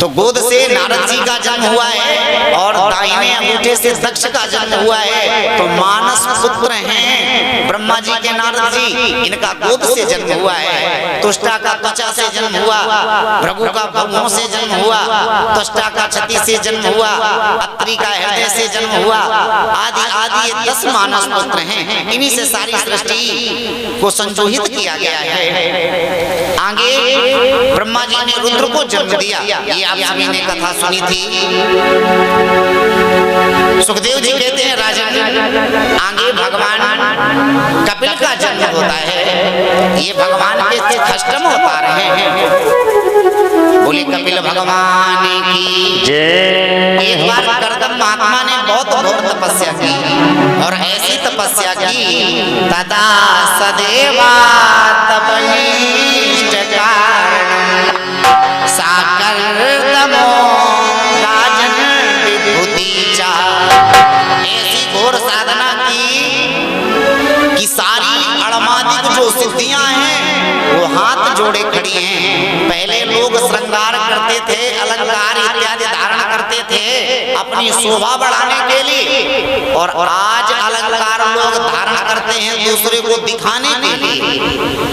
तो गोद से नारद जी का जन्म हुआ है और दाहिने अंगूठे से दक्ष का जन्म हुआ है। तो मानस पुत्र हैं ब्रह्मा जी के नारद जी, इनका गोद से जन्म हुआ है। तुष्टा का त्वचा से जन्म हुआ, भृगु का भगों से जन्म हुआ, तुष्टा का छति से जन्म हुआ, अत्रि का हृदय से जन्म हुआ, आदि आदि ये 10 मानस पुत्र हैं। इन्हीं से सारी सृष्टि को संजोहित किया गया है। आगे ब्रह्मा जी ने रुद्र को जन्म दिया, ये आप सभी ने कथा सुनी थी। सुखदेव जी कहते हैं राजन, आगे भगवान कपिल का जन्म होता है। ये भगवान के अष्टम अवतार हैं। बोले कपिल भगवान की जय। एक बार करदम महात्मा ने बहुत घोर तपस्या की और ऐसी तपस्या की तदा सदेवा तपनिष्ठ कारण साकर्दमो राजन विभूति चा। ऐसी घोर साधना की कि सारी अड़मादिक जो सिद्धियां हैं वो हाथ जोड़े खड़ी हैं। पहले लोग श्रृंगार करते थे, अलंकार इत्यादि धारण करते थे अपनी शोभा बढ़ाने के लिए, और आज अलंकार लोग धारण करते हैं दूसरे को दिखाने के लिए।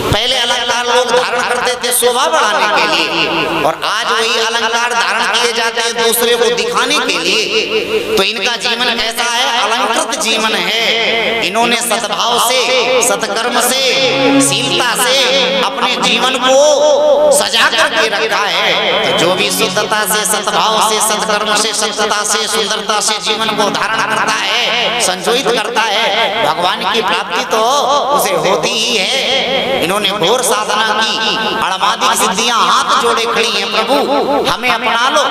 पहले अलंकार लोग धारण करते थे शोभा बढ़ाने के लिए, और आज वही अलंकार धारण किए जाते हैं दूसरे को दिखाने के लिए। तो इनका जीवन कैसा है? अलंकृत जीवन है। इन्होंने सद्भाव से, सत्कर्म से, शीलता से अपने जीवन को सजा करके के रखा है। तो जो भी शुद्धता से, सद्भाव से, सत्कर्म से, सत्यता से, सुंदरता से जीवन को धारण करता है, संजोहित करता है, भगवान की प्राप्ति तो उसे होती ही है। इन्होंने घोर साधना की, अड़मादिक सिद्धियां हाथ जोड़े खड़ी हैं, प्रभु हमें अपना लो।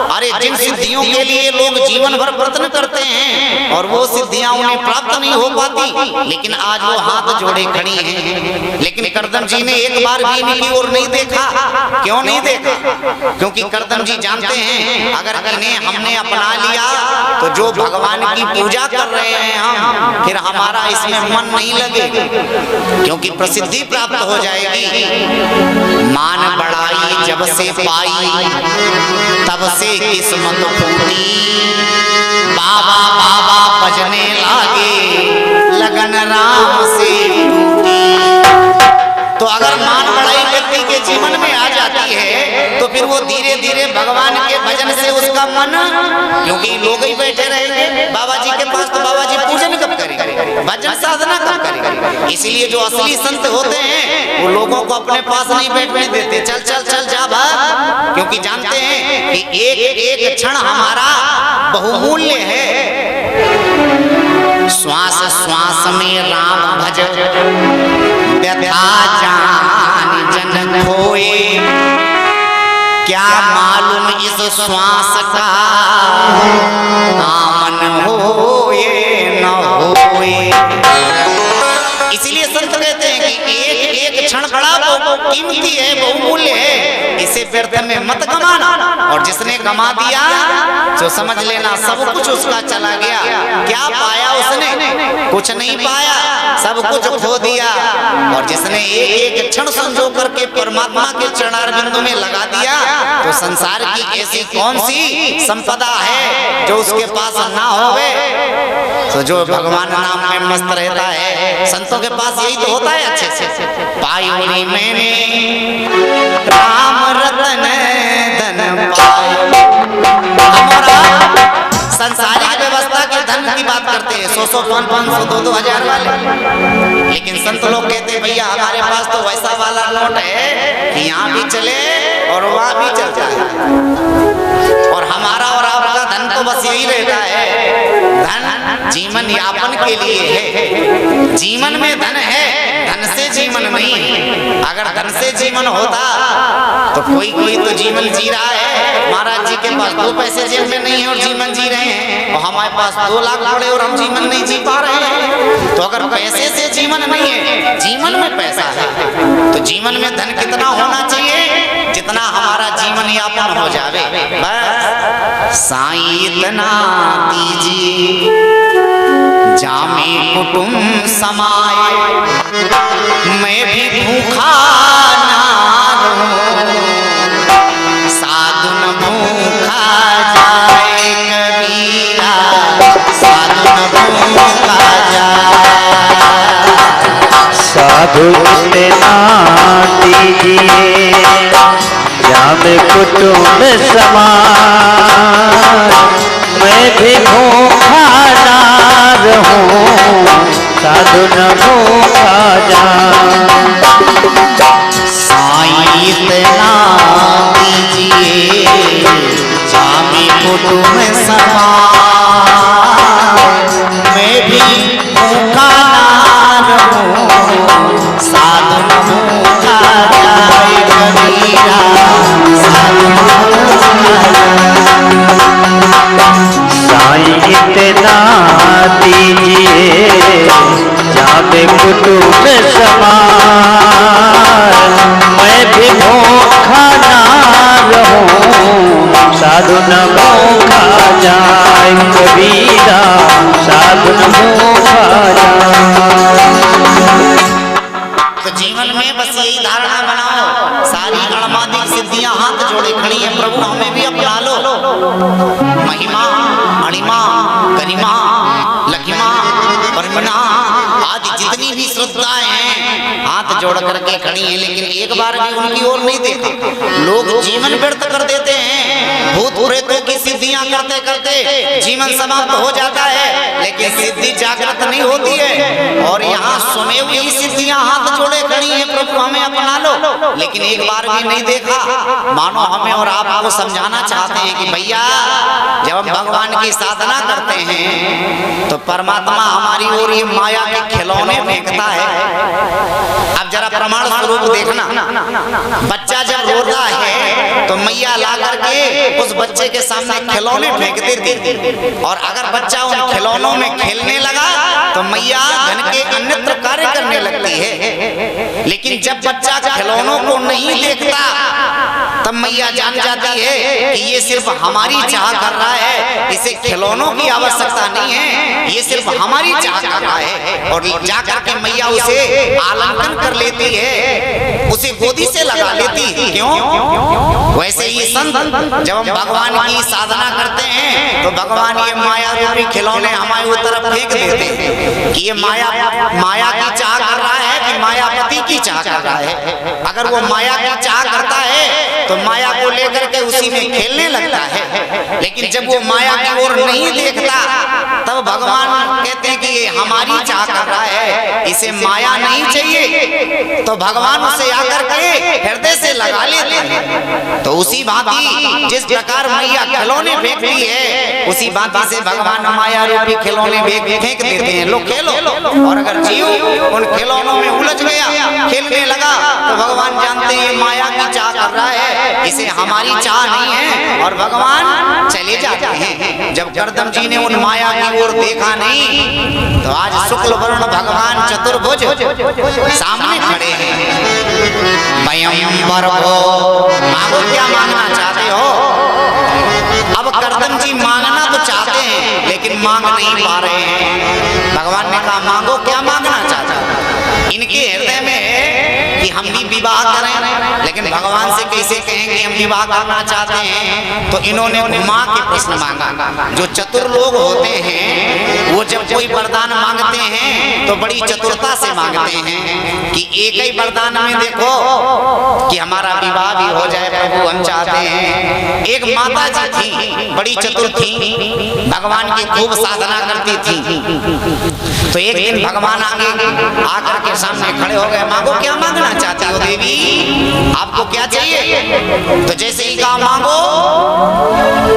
अरे जिन सिद्धियों के लिए लोग जीवन भर प्रयत्न करते हैं और वो सिद्धियां उन्हें प्राप्त नहीं हो पाती, लेकिन आज वो हाथ जोड़े खड़ी हैं। लेकिन करदम जी ने एक बार भी इनकी ओर नहीं देखा। क्यों नहीं देखा? क्योंकि करदम जी जानते हैं अगर इन्हें हमने अपना लिया तो जो भगवान की पूजा कर रहे हैं हम, फिर हमारा इसमें मन नहीं लगेगा, क्योंकि प्रसिद्धि प्राप्त हो जाएगी। मान बढ़ाई जब से पाई तब से किस्मत फूटी, बाबा बाबा बजने लागे लगन राम से टूटी। तो अगर मान बढ़ाई व्यक्ति के जीवन में आ जाती है तो फिर वो धीरे धीरे भगवान के भजन से उसका मन, क्योंकि लोग ही बैठे रहेंगे बाबा जी के पास, तो बाबा जी पूजन कब करेंगे, भजन साधना कब करेंगे। इसीलिए जो असली संत होते हैं वो लोगों को अपने पास नहीं बैठने देते, चल चल चल जा भाग, क्योंकि जानते हैं कि एक एक क्षण हमारा बहुमूल्य है। श्वास श्वास में राम भज, व्यथा जान जन खोए, क्या मालूम इस श्वास का आमन होए न होए। इसीलिए संत कहते हैं कि एक एक क्षण बड़ा कीमती है, बहुमूल्य है, इसे व्यर्थ में मत गमाना। और जिसने गमा दिया तो समझ लेना सब कुछ उसका चला गया। क्या पाया उसने? कुछ नहीं पाया, सब कुछ खो दिया। और जिसने एक एक क्षण संजो करके परमात्मा के चरणारविंदों में लगा दिया तो संसार की ऐसी कौन सी संपदा है जो उसके पास ना होवे। तो जो भगवान नाम में मस्त रहता है, संतों के पास यही तो होता है। अच्छे से पायो रे मैंने राम रतन धन पायो। हमारा संसारिक व्यवस्था के धन की बात करते हैं, 100 500 2 हजार वाले, लेकिन संत लोग कहते हैं भैया हमारे पास तो वैसा वाला नोट है कि यहाँ भी चले और वहाँ भी चलता है। और हमारा और आपका धन तो बस यही रहता है, धन जीवन यापन के लिए है। जीवन में धन है, धन से जीवन नहीं है। अगर धन से जीवन होता तो कोई तो जीवन जी रहा है। महाराज जी के पास 2 पैसे जेब में नहीं है और जीवन जी रहे हैं, और हमारे पास 2 लाख पड़े और हम जीवन नहीं जी पा रहे हैं। तो अगर पैसे से जीवन नहीं है, जीवन में पैसा है, तो जीवन में धन कितना होना चाहिए जितना हमारा जीवन यापन हो जावे। बस साईं इतना दीजिए जामे कुटुंब समाए, मैं भी भूखा ना रहूं, साधु न भूखा जाए कबीरा, साधु न भूखा जाए। साधु इतना दीजिए जामे कुटुंब समाए, मैं भी भूखा ना रहूं, साधु न भूखा जाए। साईं इतना दीजिए जामे कुटुंब समाए, मैं भी भूखा ना रहूं, साधु न भूखा जाए कबीरा, साधु न भूखा जाए। साईं इतना दीजिए जामे कुटुंब समाए, मैं भी भूखा ना रहूं, साधु न भूखा जाए कबीरा, साधु न भूखा जाए। तो जीवन में बस यही धारणा बनाओ, सारी अड़मादिक सिद्धियां हाथ जोड़े खड़ी हैं, प्रभु हमें भी अपना लो। महिमा, अणिमा, गरिमा, लघिमा, परमिना आदि जितनी भी श्रद्धाएं हैं हाथ जोड़ करके खड़ी हैं, लेकिन एक बार भी उनकी ओर नहीं देखा। लोग जीवन व्यर्थ कर देते हैं, भूत प्रेतों की सिद्धियां करते करते जीवन समाप्त हो जाता है, लेकिन सिद्धि जागृत नहीं होती है। और यहाँ स्वयं यही सिद्धियां हाथ जोड़े खड़ी हैं, प्रभु हमें अपना लो, लेकिन एक बार भी नहीं देखा। मानो हमें और आपको समझाना चाहते हैं कि भैया जब हम भगवान की साधना करते हैं तो परमात्मा हमारी ओर ये माया के खिलौने फेंकता है। अब जरा प्रमाण स्वरूप देखना, बच्चा जब रोता है तो मैया ला करके उस बच्चे के सामने खिलौने फेंक देती थी, और अगर बच्चा उन खिलौनों में खेलने लगा तो मैया धन के अन्यत्र कार्य करने लगती है। लेकिन जब बच्चा खिलौनों को नहीं देखता तब मैया जान जाती है कि ये सिर्फ हमारी चाह कर रहा है, इसे खिलौनों की आवश्यकता नहीं है, ये सिर्फ हमारी चाह कर रहा है। और जाकर के मैया उसे आलिंगन कर लेती है, उसे गोदी से लगा लेती है। क्यों? वैसे ही संत जब हम भगवान की साधना करते हैं तो भगवान ये माया रूपी खिलौने हमारी तरफ फेंक देते हैं कि ये माया की चाह कर रहा है कि मायापति की चाह कर रहा है। अगर वो माया की चाह करता है तो माया को लेकर के उसी में खेलने लगता है, लेकिन जब वो माया की ओर नहीं देखता तब भगवान कहते हैं कि ये हमारी चाह कर रहा है, इसे माया नहीं चाहिए, तो भगवान उसे आकर के हृदय से लगा लेते हैं। तो उसी भांति जिस प्रकार मैया खिलौने फेंकती है, उसी भांति से भगवान माया रूपी खिलौने फेंक देते हैं, लो खेलो। और अगर जीव उन खिलौनों में उलझ गया, खेलने लगा, तो भगवान जानते हैं ये माया की चाह कर रहा है, इसे हमारी चाह नहीं है, और भगवान चले जाते हैं। जब गर्दम जी ने उन माया की ओर देखा नहीं तो आज शुक्ल वर्ण भगवान चतुर्भुज सामने खड़े हैं। भयंकर हो, मांगो क्या मांगना चाहते हो? अब गर्दम जी मांगना तो चाहते हैं लेकिन मांग नहीं पा रहे हैं। भगवान ने कहा मांगो क्या मांगना चाहते हो? इनके हृदय में है कि हम भी विवाह करें, लेकिन भगवान से कैसे कहें कि हम विवाह करना चाहते हैं? तो इन्होंने माँ के प्रश्न मांगा। जो चतुर लोग होते हैं वो जब कोई वरदान मांगते हैं तो बड़ी चतुरता से मांगते हैं कि एक ही वरदान में देखो कि हमारा विवाह भी हो जाए प्रभु, हम चाहते हैं। एक माता जी थी, बड़ी चतुर थी, भगवान की खूब साधना करती थी। तो एक दिन भगवान आगे आकर के सामने खड़े हो गए, मांगो क्या मांगना चाहती हो देवी, आपको क्या चाहिए? तो जैसे ही कहा मांगो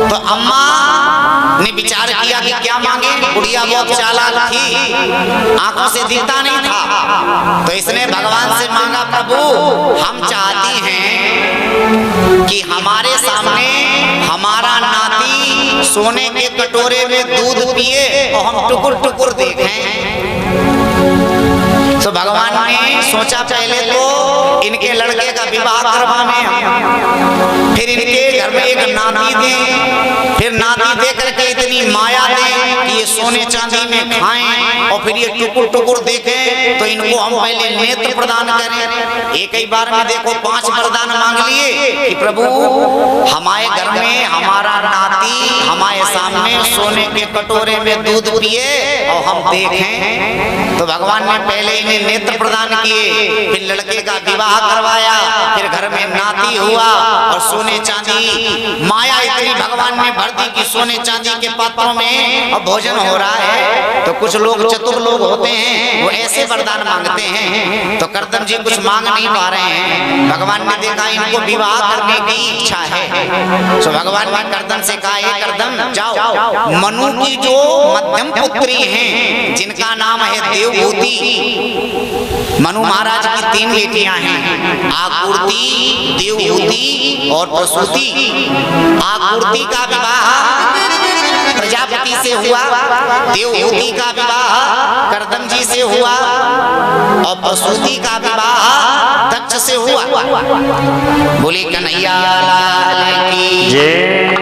तो अम्मा ने विचार किया कि क्या मांगे। बुढ़िया बहुत चालाक थी, आंखों से दिखता नहीं था, तो इसने भगवान से मांगा प्रभु हम चाहती हैं कि हमारे सामने हमारा नाती सोने के कटोरे में दूध पिए और हम टुकुर टुकुर देखें। तो भगवान ने सोचा पहले तो इनके लड़के का विवाह करवाने, फिर इनके घर में एक नाती दें, फिर नाती दे करके इतनी माया दें कि ये सोने चांदी में खाएं, और फिर ये टुकुर टुकुर देखें, तो इनको हम पहले नेत्र प्रदान करें। एक ही बार में देखो 5 वरदान मांग लिए कि प्रभु हमारे घर में हमारा नाती हमारे सामने सोने के कटोरे में दूध पिए और हम देखें। तो भगवान ने पहले इन्हें नेत्र प्रदान किए, फिर लड़के का विवाह करवाया, फिर घर में नाती हुआ, और सोने चांदी माया इतनी भगवान ने भर दी कि सोने चांदी के पात्रों में अब भोजन हो रहा है। तो कुछ लोग चतुर लोग होते हैं वो ऐसे वरदान मांगते हैं, तो कर्दम जी कुछ मांग नहीं पा रहे हैं। भगवान ने देखा इनको विवाह करने की इच्छा है, तो भगवान ने कर्दम से कहा ये कर्दम जाओ, मनु की जो मध्यम पुत्री हैं जिनका नाम है देवभूति, मनु महाराज की 3 बेटियां हैं, आकृति, देवभूति और प्रसूति। आकृति का विवाह प्रजापति से हुआ, देवभूति का विवाह कर्दम जी से हुआ, और प्रसूति का विवाह दक्ष से हुआ। बोले कन्हैया लाल की जय।